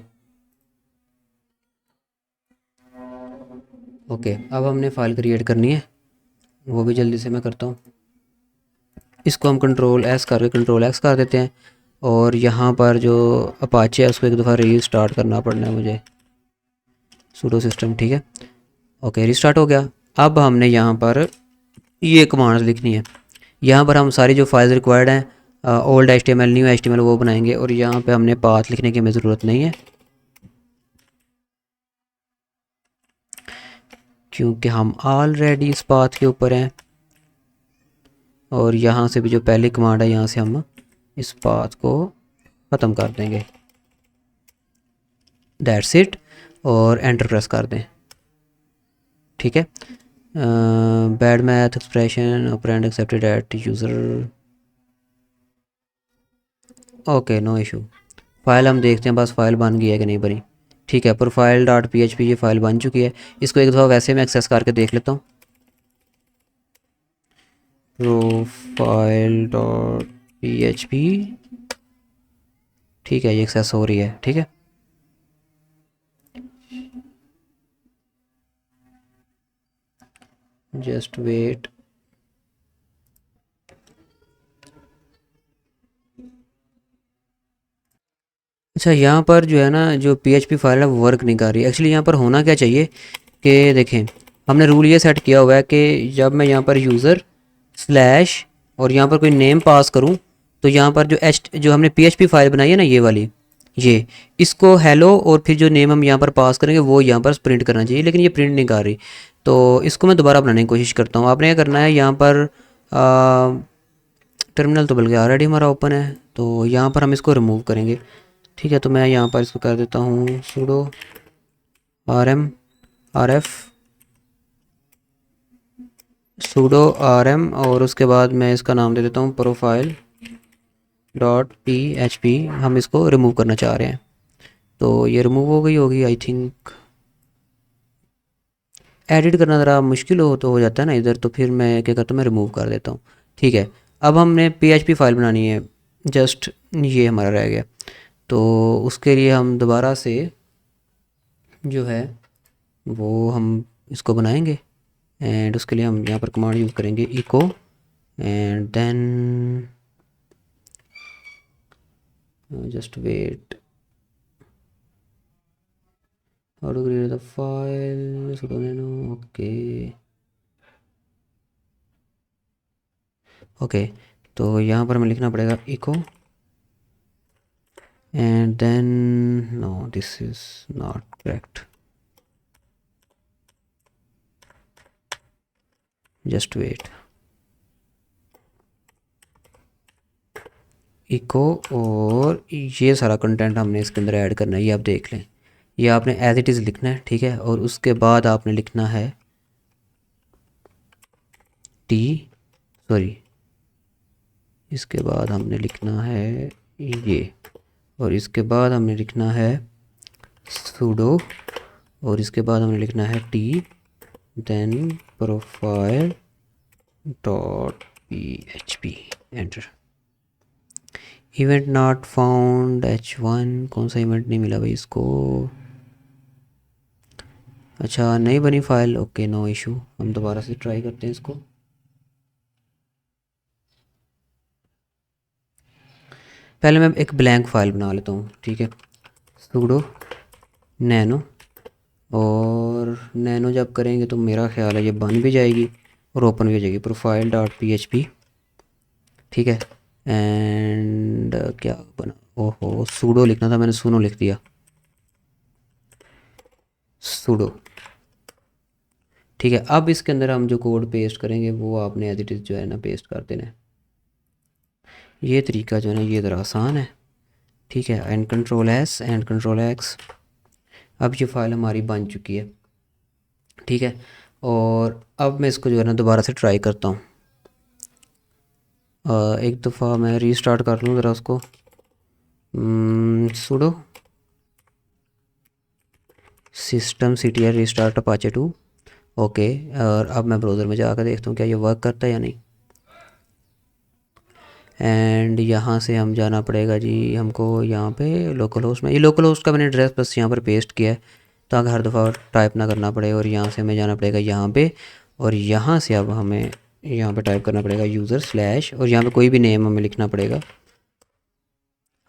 ओके अब हमने फ़ाइल क्रिएट करनी है, वो भी जल्दी से मैं करता हूँ। इसको हम कंट्रोल एस करके कंट्रोल एक्स कर देते हैं। और यहाँ पर जो अपाचे है उसको एक दफ़ा रीस्टार्ट करना पड़ना है मुझे, सूडो सिस्टम, ठीक है। ओके रीस्टार्ट हो गया। अब हमने यहाँ पर ये कमांड्स लिखनी है। यहाँ पर हम सारी जो फाइल्स रिक्वायर्ड हैं, ओल्ड HTML न्यू HTML वो बनाएंगे। और यहाँ पे हमने पाथ लिखने की हमें ज़रूरत नहीं है, क्योंकि हम ऑलरेडी इस पाथ के ऊपर हैं। और यहाँ से भी जो पहली कमांड है, यहाँ से हम इस पाथ को ख़त्म कर देंगे, दैट्स इट। और एंटर प्रेस कर दें, ठीक है। Bad math expression operand accepted at user, okay no issue. File हम देखते हैं बस फाइल बन गई है कि नहीं बनी, ठीक है। प्रोफाइल डॉट PHP ये फाइल बन चुकी है। इसको एक दफ़ा वैसे मैं एक्सेस करके देख लेता हूँ। प्रोफाइल डॉट PHP, ठीक है, ये एक्सेस हो रही है, ठीक है। जस्ट वेट, अच्छा यहाँ पर जो है ना, जो PHP फाइल है वो वर्क नहीं कर रही। एक्चुअली यहाँ पर होना क्या चाहिए कि देखें, हमने रूल ये सेट किया हुआ है कि जब मैं यहाँ पर यूज़र स्लैश और यहाँ पर कोई नेम पास करूँ, तो यहाँ पर जो हमने PHP फाइल बनाई है ना ये वाली, ये इसको हेलो और फिर जो नेम हम यहाँ पर पास करेंगे वो यहाँ पर प्रिंट करना चाहिए, लेकिन ये प्रिंट नहीं कर रही। तो इसको मैं दोबारा बनाने की कोशिश करता हूँ। आपने क्या करना है, यहाँ पर टर्मिनल तो बल्कि ऑलरेडी हमारा ओपन है, तो यहाँ पर हम इसको रिमूव करेंगे, ठीक है। तो मैं यहाँ पर इसको कर देता हूँ sudo rm rf sudo rm और उसके बाद मैं इसका नाम दे देता हूँ प्रोफाइल डॉट PHP। हम इसको रिमूव करना चाह रहे हैं, तो ये रिमूव हो गई होगी आई थिंक। एडिट करना ज़रा मुश्किल हो जाता है ना इधर, तो फिर मैं क्या करता हूँ, मैं रिमूव कर देता हूँ, ठीक है। अब हमने PHP फाइल बनानी है, जस्ट ये हमारा रह गया। तो उसके लिए हम दोबारा से जो है वो हम इसको बनाएंगे। एंड उसके लिए हम यहाँ पर कमांड यूज़ करेंगे echo and then just wait, how to create the file, sudo nano, okay okay. तो यहाँ पर हमें लिखना पड़ेगा echo and then, no this is not correct, just wait, echo. और ये सारा कंटेंट हमने इसके अंदर ऐड करना है, ये आप देख लें, ये आपने एज इट इज़ लिखना है, ठीक है। और उसके बाद आपने लिखना है सॉरी, इसके बाद हमने लिखना है ये, और इसके बाद हमने लिखना है sudo, और इसके बाद हमने लिखना है then profile dot PHP, enter. Event not found H1, कौन सा इवेंट नहीं मिला भाई इसको, अच्छा नहीं बनी फाइल, ओके नो इशू। हम दोबारा से ट्राई करते हैं इसको। पहले मैं एक ब्लैंक फाइल बना लेता हूँ, ठीक है। sudo nano, और नैनो जब करेंगे तो मेरा ख्याल है ये बन भी जाएगी और ओपन भी हो जाएगी। प्रोफाइल डॉट PHP ठीक है। एंड क्या बना, ओहो सूडो लिखना था, मैंने सुनो लिख दिया, सूडो। ठीक है, अब इसके अंदर हम जो कोड पेस्ट करेंगे वो आपने एज इट इज़ जो है ना पेस्ट कर देना है। ये तरीका जो है ना ये ज़रा आसान है। ठीक है, and control S and control x. अब ये फाइल हमारी बन चुकी है। ठीक है, और अब मैं इसको जो है ना दोबारा से ट्राई करता हूँ। एक दफ़ा मैं रीस्टार्ट कर लूँ ज़रा उसको, sudo system C T R restart Apache 2। Okay, और अब मैं ब्राउज़र में जाकर देखता हूँ क्या ये वर्क करता है या नहीं। एंड यहाँ से हम जाना पड़ेगा जी हमको यहाँ पे लोकल होस्ट में। ये लोकल होस्ट का मैंने एड्रेस बस यहाँ पर पेस्ट किया है ताकि हर दफ़ा टाइप ना करना पड़े। और यहाँ से हमें जाना पड़ेगा यहाँ पे, और यहाँ से अब हमें यहाँ पे टाइप करना पड़ेगा यूज़र स्लैश, और यहाँ पे कोई भी नेम हमें लिखना पड़ेगा।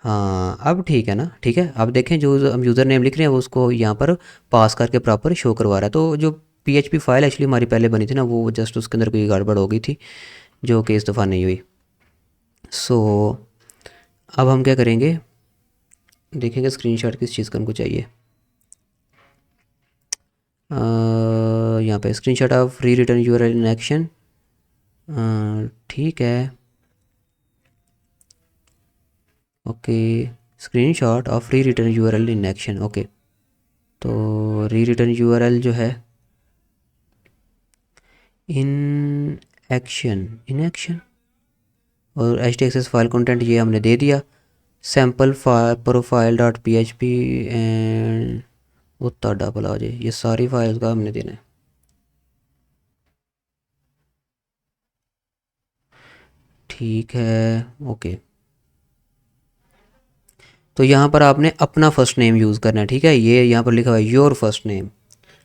हाँ अब ठीक है ना। ठीक है, अब देखें जो हम यूज़र नेम लिख रहे हैं वो उसको यहाँ पर पास करके प्रॉपर शो करवा रहा है। तो जो पीएचपी फाइल एक्चुअली हमारी पहले बनी थी ना, वो जस्ट उसके अंदर कोई गड़बड़ हो गई थी जो कि इस दफ़ा नहीं हुई। सो अब हम क्या करेंगे, देखेंगे स्क्रीनशॉट किस चीज़ का हमको चाहिए। यहाँ पे screenshot of re return URL in action. ठीक है, okay, screenshot of re return URL in action. Okay, तो री रिटर्न यूआरएल जो है इन एक्शन, इन एक्शन, और h t access file content ये हमने दे दिया। Sample profile dot P H P and वो ताडा भला जी, ये सारी फाइल्स का हमने देना है। ठीक है, ओके, तो यहाँ पर आपने अपना फ़र्स्ट नेम यूज़ करना है। ठीक है, ये यहाँ पर लिखा हुआ है योर फर्स्ट नेम,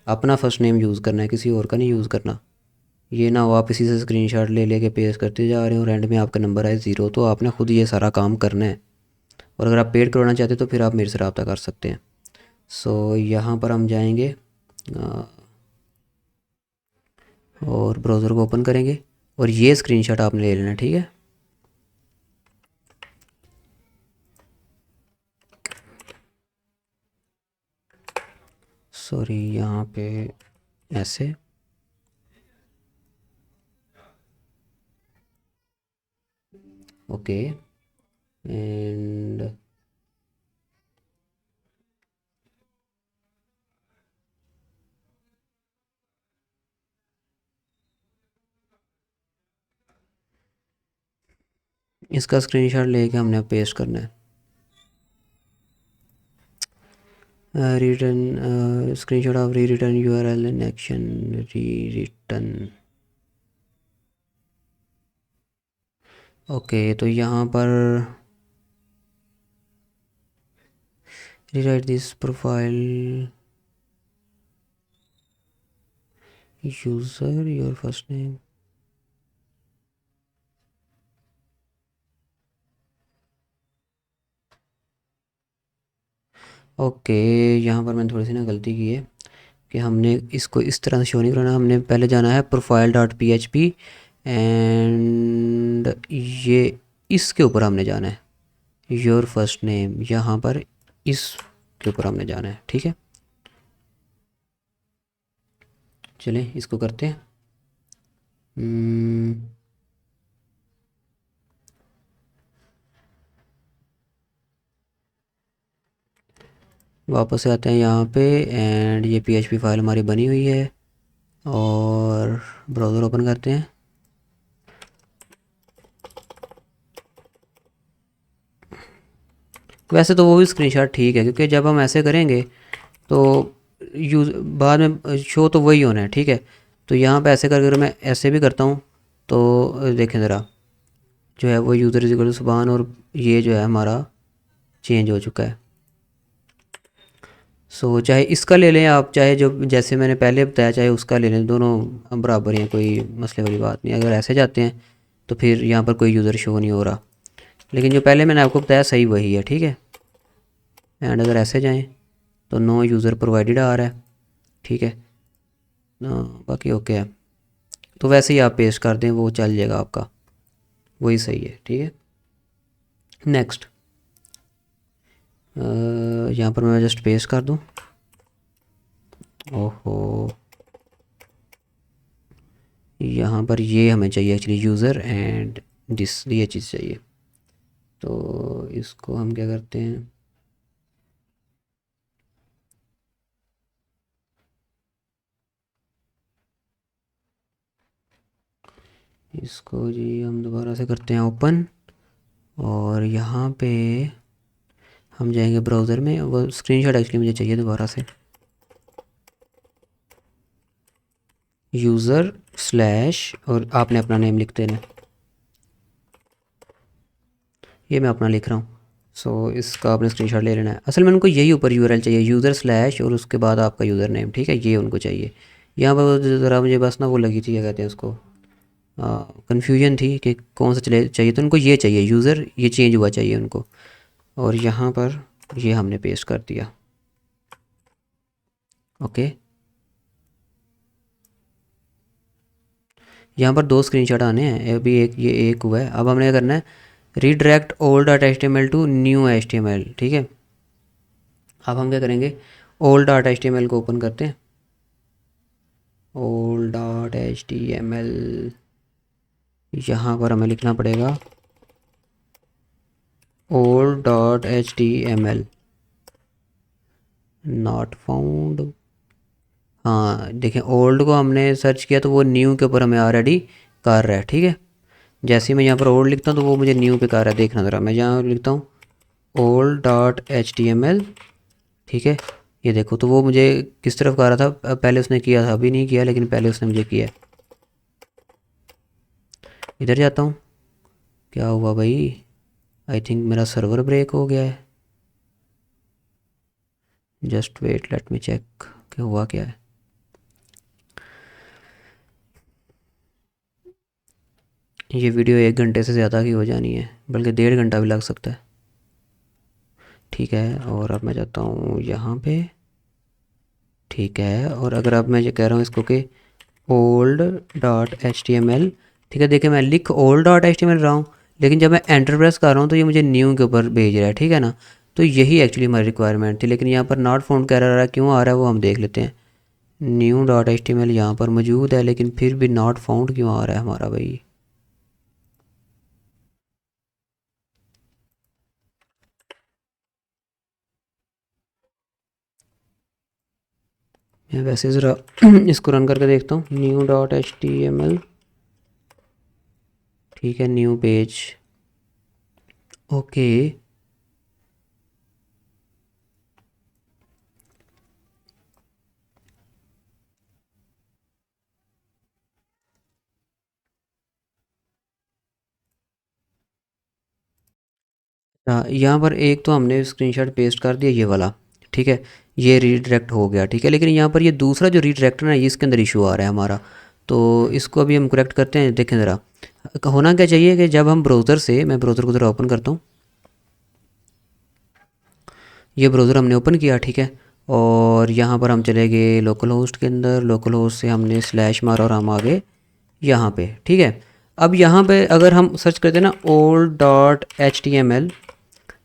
अपना फ़र्स्ट नेम यूज़ करना है, किसी और का नहीं यूज़ करना। ये ना हो आप इसी से स्क्रीनशॉट ले लेके पेस्ट करते जा रहे हो और एंड में आपका नंबर आए 0। तो आपने खुद ये सारा काम करना है। और अगर आप पेड करवाना चाहते हो तो फिर आप मेरे से रब्ता कर सकते हैं। सो यहाँ पर हम जाएंगे और ब्राउज़र को ओपन करेंगे और ये स्क्रीनशॉट आपने ले लेना। ठीक है, सॉरी यहाँ पे ऐसे, ओके, एंड इसका स्क्रीनशॉट लेके हमने अब पेस्ट करना है। Return screenshot of re return URL in action, री रिटर्न। ओके, तो यहाँ पर rewrite this profile user your first name. Okay, यहाँ पर मैंने थोड़ी सी ना गलती की है कि हमने इसको इस तरह से शो नहीं कराना। हमने पहले जाना है profile dot P H P and ये इसके ऊपर हमने जाना है योर फर्स्ट नेम, यहाँ पर इसके ऊपर हमने जाना है। ठीक है, चलें इसको करते हैं। वापस से आते हैं यहाँ पे एंड ये पीएचपी फाइल हमारी बनी हुई है और ब्राउज़र ओपन करते हैं। वैसे तो वो भी स्क्रीनशॉट ठीक है क्योंकि जब हम ऐसे करेंगे तो यूज़ बाद में शो तो वही होना है। ठीक है, तो यहाँ पे ऐसे करके अगर मैं ऐसे भी करता हूँ तो देखें ज़रा जो है वो यूज़र इज इक्वल टू सुभान, और ये जो है हमारा चेंज हो चुका है। सो चाहे इसका ले लें आप, चाहे जो जैसे मैंने पहले बताया चाहे उसका ले लें, दोनों बराबर हैं, कोई मसले वाली बात नहीं। अगर ऐसे जाते हैं तो फिर यहाँ पर कोई यूज़र शो नहीं हो रहा, लेकिन जो पहले मैंने आपको बताया सही वही है। ठीक है, एंड अगर ऐसे जाएं तो नो यूज़र प्रोवाइडेड आ रहा है। ठीक है, बाकी ओके है। तो वैसे ही आप पेस्ट कर दें वो चल जाएगा आपका। वही सही है, ठीक है। नेक्स्ट यहाँ पर मैं जस्ट पेस्ट कर दूँ। ओहो, यहाँ पर ये हमें चाहिए एक्चुअली यूज़र एंड दिस, ये चीज़ चाहिए। तो इसको हम क्या करते हैं, इसको जी हम दोबारा से करते हैं ओपन, और यहाँ पे हम जाएंगे ब्राउज़र में। वो स्क्रीनशॉट एक्चुअली मुझे चाहिए दोबारा से, यूज़र स्लैश और आपने अपना नेम लिख देना। ये मैं अपना लिख रहा हूँ। सो इसका आपने स्क्रीनशॉट ले लेना है। असल में उनको यही ऊपर यूआरएल चाहिए, यूज़र स्लैश और उसके बाद आपका यूज़र नेम, ठीक है, ये उनको चाहिए। यहाँ पर ज़रा मुझे बस ना वो लगी थी, क्या कहते हैं उसको, कन्फ्यूजन थी कि कौन सा चले चाहिए। तो उनको ये चाहिए यूज़र, ये चेंज हुआ चाहिए उनको। और यहाँ पर ये हमने पेस्ट कर दिया। ओके, यहाँ पर 2 स्क्रीनशॉट आने हैं, अभी एक ये एक हुआ है। अब हमने करना है redirect old dot HTML to new HTML, ठीक है। अब हम क्या करेंगे, ओल्ड डॉट HTML को ओपन करते हैं। ओल्ड डॉट HTML, यहाँ पर हमें लिखना पड़ेगा old dot HTML, not found. हाँ देखें, ओल्ड को हमने सर्च किया तो वो न्यू के ऊपर हमें ऑलरेडी कर रहा है, ठीक है। जैसे ही मैं यहाँ पर ओल्ड लिखता हूँ तो वो मुझे न्यू पे कर रहा है। देखना ज़रा, मैं यहाँ लिखता हूँ ओल्ड डॉट HTML, ठीक है। ये देखो, तो वो मुझे किस तरफ कर रहा था, पहले उसने किया था, अभी नहीं किया, लेकिन पहले उसने मुझे किया। इधर जाता हूँ, क्या हुआ भाई, आई थिंक मेरा सर्वर ब्रेक हो गया है। Just wait, let me check क्या हुआ क्या है। ये वीडियो 1 घंटे से ज़्यादा की हो जानी है, बल्कि 1.5 घंटा भी लग सकता है, ठीक है। और अब मैं जाता हूँ यहाँ पे, ठीक है। और अगर अब मैं ये कह रहा हूँ इसको कि ओल्ड डॉट HTML, ठीक है, देखिए मैं लिख ओल्ड डॉट HTML रहा हूँ, लेकिन जब मैं एंटर प्रेस कर रहा हूँ तो ये मुझे न्यू के ऊपर भेज रहा है, ठीक है ना। तो यही एक्चुअली हमारी रिक्वायरमेंट थी, लेकिन यहाँ पर नॉट फाउंड कह रहा है, क्यों आ रहा है वो हम देख लेते हैं। न्यू डॉट HTML यहाँ पर मौजूद है, लेकिन फिर भी नॉट फाउंड क्यों आ रहा है हमारा भाई। मैं वैसे ज़रा इसको रन करके देखता हूँ, न्यू डॉट HTML, ठीक है, न्यू पेज, ओके। हाँ, यहाँ पर एक तो हमने स्क्रीनशॉट पेस्ट कर दिया ये वाला, ठीक है, ये रीडायरेक्ट हो गया, ठीक है। लेकिन यहाँ पर ये दूसरा जो रीडायरेक्ट है ना, ये इसके अंदर इशू आ रहा है हमारा। तो इसको अभी हम करेक्ट करते हैं। देखें ज़रा, होना क्या चाहिए कि जब हम ब्राउज़र से, मैं ब्राउज़र को ज़रा ओपन करता हूँ, ये ब्राउज़र हमने ओपन किया, ठीक है। और यहाँ पर हम चले गए लोकल होस्ट के अंदर, लोकल होस्ट से हमने स्लैश मारा और हम आ गए यहाँ पे, ठीक है। अब यहाँ पे अगर हम सर्च करते हैं ना ओल्ड डॉट HTML,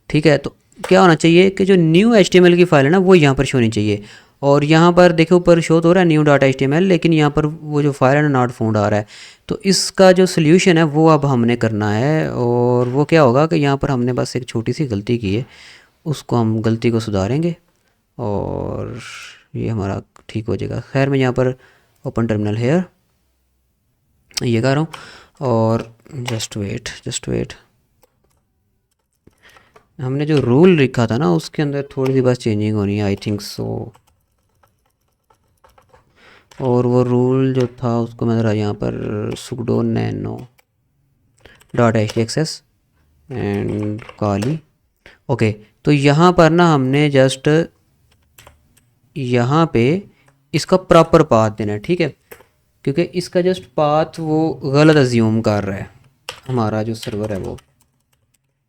ठीक है, तो क्या होना चाहिए कि जो न्यू HTML की फ़ाइल है ना वो यहाँ पर शो होनी चाहिए। और यहाँ पर देखो ऊपर शो तो हो रहा है न्यू डॉट HTML, लेकिन यहाँ पर वो जो फाइल है ना नॉट फाउंड आ रहा है। तो इसका जो सोल्यूशन है वो अब हमने करना है, और वो क्या होगा कि यहाँ पर हमने बस एक छोटी सी गलती की है, उसको हम गलती को सुधारेंगे और ये हमारा ठीक हो जाएगा। खैर मैं यहाँ पर ओपन टर्मिनल हेयर ये कर रहा हूँ, और जस्ट वेट, जस्ट वेट, हमने जो रूल लिखा था ना उसके अंदर थोड़ी सी बस चेंजिंग होनी है, आई थिंक सो। और वो रूल जो था उसको मैं ज़रा यहाँ पर sudo nano dot htaccess and Kali, okay. तो यहाँ पर ना हमने जस्ट यहाँ पे इसका प्रॉपर पाथ देना है, ठीक है, क्योंकि इसका जस्ट पाथ वो गलत अज्यूम कर रहा है हमारा जो सर्वर है वो।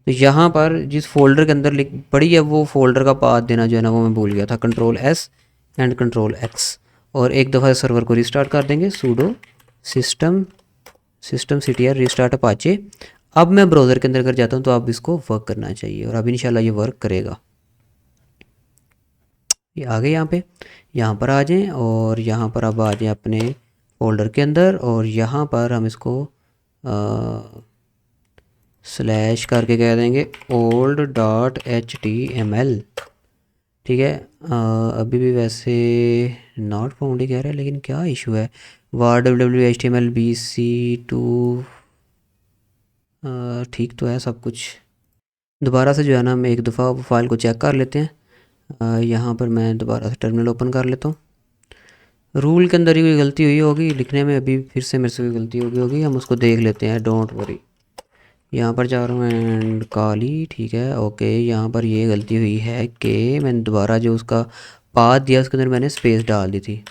तो यहाँ पर जिस फोल्डर के अंदर लिख पड़ी है वो फोल्डर का पाथ देना जो है ना वो मैं भूल गया था, Ctrl+S एंड Ctrl+X। और एक दफ़ा सर्वर को रिस्टार्ट कर देंगे, sudo system ctr restart apache। अब मैं ब्राउज़र के अंदर अगर जाता हूँ तो अब इसको वर्क करना चाहिए, और अब इंशाल्लाह ये वर्क करेगा। ये आ गए यहाँ पर आ जाएं, और यहाँ पर अब आ जाएं अपने फोल्डर के अंदर, और यहाँ पर हम इसको स्लैश करके कह देंगे old.html। ठीक है, अभी भी वैसे नॉट फाउंड ही कह रहा है, लेकिन क्या इशू है? var www.html bc2 ठीक तो है सब कुछ। दोबारा से जो है ना हम एक दफ़ा फाइल को चेक कर लेते हैं। यहाँ पर मैं दोबारा से टर्मिनल ओपन कर लेता हूँ। रूल के अंदर ही कोई गलती हुई होगी लिखने में, अभी फिर से मेरे से कोई गलती होगी, हम उसको देख लेते हैं, डोंट वरी। यहाँ पर जा रहा हूँ एंड काली, ठीक है ओके। यहाँ पर ये गलती हुई है कि मैंने दोबारा जो उसका पाथ दिया उसके अंदर मैंने स्पेस डाल दी थी।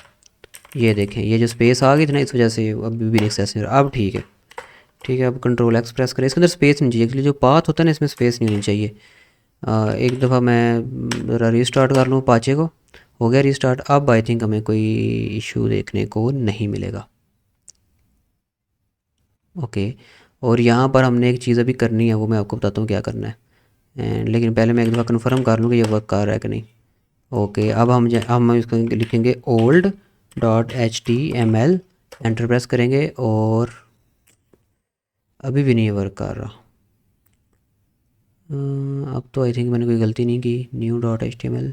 ये देखें, ये जो स्पेस आ गई थी ना, इस वजह से अभी भी एक्सेस नहीं हो रहा। अब ठीक है, ठीक है। अब कंट्रोल एक्स प्रेस करें, इसके अंदर स्पेस नहीं चाहिए, इसलिए जो पाथ होता है ना इसमें स्पेस नहीं होनी चाहिए। एक दफ़ा मैं रीस्टार्ट कर लूँ पाचे को, हो गया रीस्टार्ट। अब आई थिंक हमें कोई इशू देखने को नहीं मिलेगा। ओके, और यहाँ पर हमने एक चीज़ अभी करनी है, वो मैं आपको बताता हूँ क्या करना है। लेकिन पहले मैं एक दफ़ा कन्फर्म कर लूँ कि ये वर्क कर रहा है कि नहीं। ओके, अब हम इसको लिखेंगे old.html, एंटर प्रेस करेंगे, और अभी भी नहीं वर्क कर रहा। अब तो आई थिंक मैंने कोई गलती नहीं की। new.html,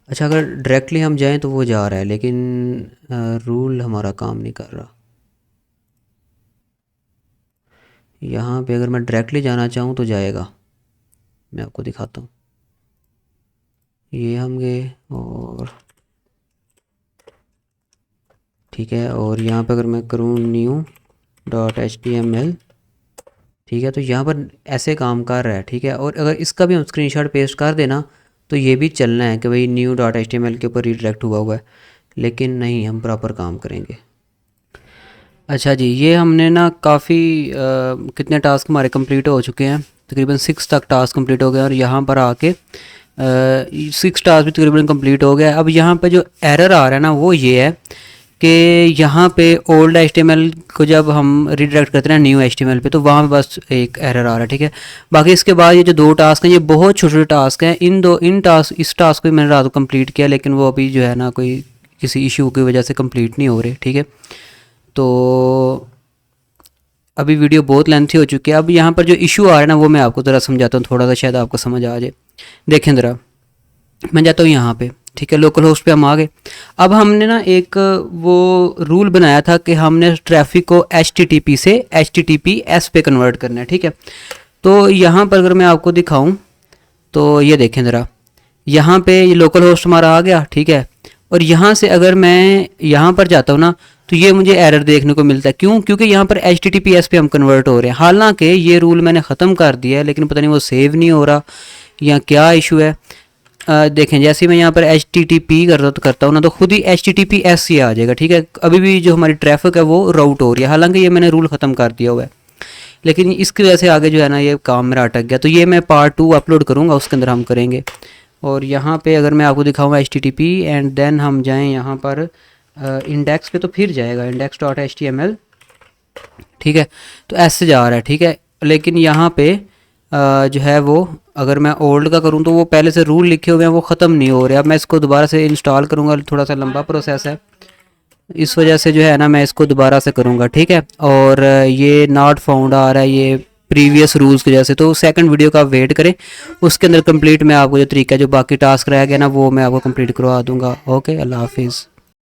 अच्छा अगर डायरेक्टली हम जाएं तो वो जा रहा है, लेकिन रूल हमारा काम नहीं कर रहा। यहाँ पे अगर मैं डायरेक्टली जाना चाहूँ तो जाएगा, मैं आपको दिखाता हूँ। ये हम गए, और ठीक है, और यहाँ पे अगर मैं करूँ new.html, ठीक है, तो यहाँ पर ऐसे काम कर रहा है। ठीक है, और अगर इसका भी हम स्क्रीनशॉट पेस्ट कर देना तो ये भी चलना है कि भाई new.html के ऊपर रीडायरेक्ट हुआ है, लेकिन नहीं, हम प्रॉपर काम करेंगे। अच्छा जी, ये हमने ना काफ़ी कितने टास्क हमारे कंप्लीट हो चुके हैं, तकरीबन 6 तक टास्क कंप्लीट हो गए, और यहाँ पर आके 6 टास्क भी तकरीबन कंप्लीट हो गया। अब यहाँ पे जो एरर आ रहा है ना वो ये है कि यहाँ पे ओल्ड HTML को जब हम रीडायरेक्ट करते हैं न्यू HTML पे, तो वहाँ पे बस एक एरर आ रहा है। ठीक है, बाकी इसके बाद ये जो 2 टास्क हैं ये बहुत छोटे छोटे टास्क हैं। इस टास्क को मैंने रात को कंप्लीट किया, लेकिन वो अभी जो है ना कोई किसी इशू की वजह से कंप्लीट नहीं हो रहे। ठीक है, तो अभी वीडियो बहुत लेंथी हो चुकी है। अब यहाँ पर जो इशू आ रहा है ना वो मैं आपको ज़रा समझाता हूँ, थोड़ा सा शायद आपको समझ आ जाए। देखें ज़रा, मैं जाता हूँ यहाँ पे, ठीक है, लोकल होस्ट पे हम आ गए। अब हमने ना एक वो रूल बनाया था कि हमने ट्रैफिक को HTTP से HTTPS पे कन्वर्ट करना है। ठीक है, तो यहाँ पर अगर मैं आपको दिखाऊँ तो ये देखें ज़रा, यहाँ पे ये लोकल होस्ट हमारा आ गया। ठीक है, और यहाँ से अगर मैं यहाँ पर जाता हूँ ना तो ये मुझे एरर देखने को मिलता है। क्यों? क्योंकि यहाँ पर HTTPS पे हम कन्वर्ट हो रहे हैं। हालांकि ये रूल मैंने ख़त्म कर दिया है, लेकिन पता नहीं वो सेव नहीं हो रहा या क्या इशू है। देखें, जैसे मैं यहाँ पर HTTP करता हूँ ना तो खुद ही HTTPS ही आ जाएगा। ठीक है, अभी भी जो हमारी ट्रैफिक है वो राउट हो रही है, हालांकि ये मैंने रूल ख़त्म कर दिया हुआ है, लेकिन इसकी वजह से आगे जो है ना ये काम मेरा अटक गया। तो ये मैं पार्ट 2 अपलोड करूँगा, उसके अंदर हम करेंगे। और यहाँ पे अगर मैं आपको दिखाऊँ HTTP एंड देन हम जाएँ यहाँ पर इंडेक्स पे, तो फिर जाएगा index.html। ठीक है, तो ऐसे जा रहा है। ठीक है, लेकिन यहाँ पे जो है वो अगर मैं ओल्ड का करूँ तो वो पहले से रूल लिखे हुए हैं, वो ख़त्म नहीं हो रहे। अब मैं इसको दोबारा से इंस्टॉल करूँगा, थोड़ा सा लंबा प्रोसेस है, इस वजह से जो है ना मैं इसको दोबारा से करूँगा। ठीक है, और ये नॉट फाउंड आ रहा है ये प्रीवियस रूल्स की वजह से, तो सेकंड वीडियो का वेट करें, उसके अंदर कंप्लीट मैं आपको जो तरीका है जो बाकी टास्क रह गया ना वो मैं आपको कंप्लीट करवा दूँगा। ओके, अल्लाह हाफिज़।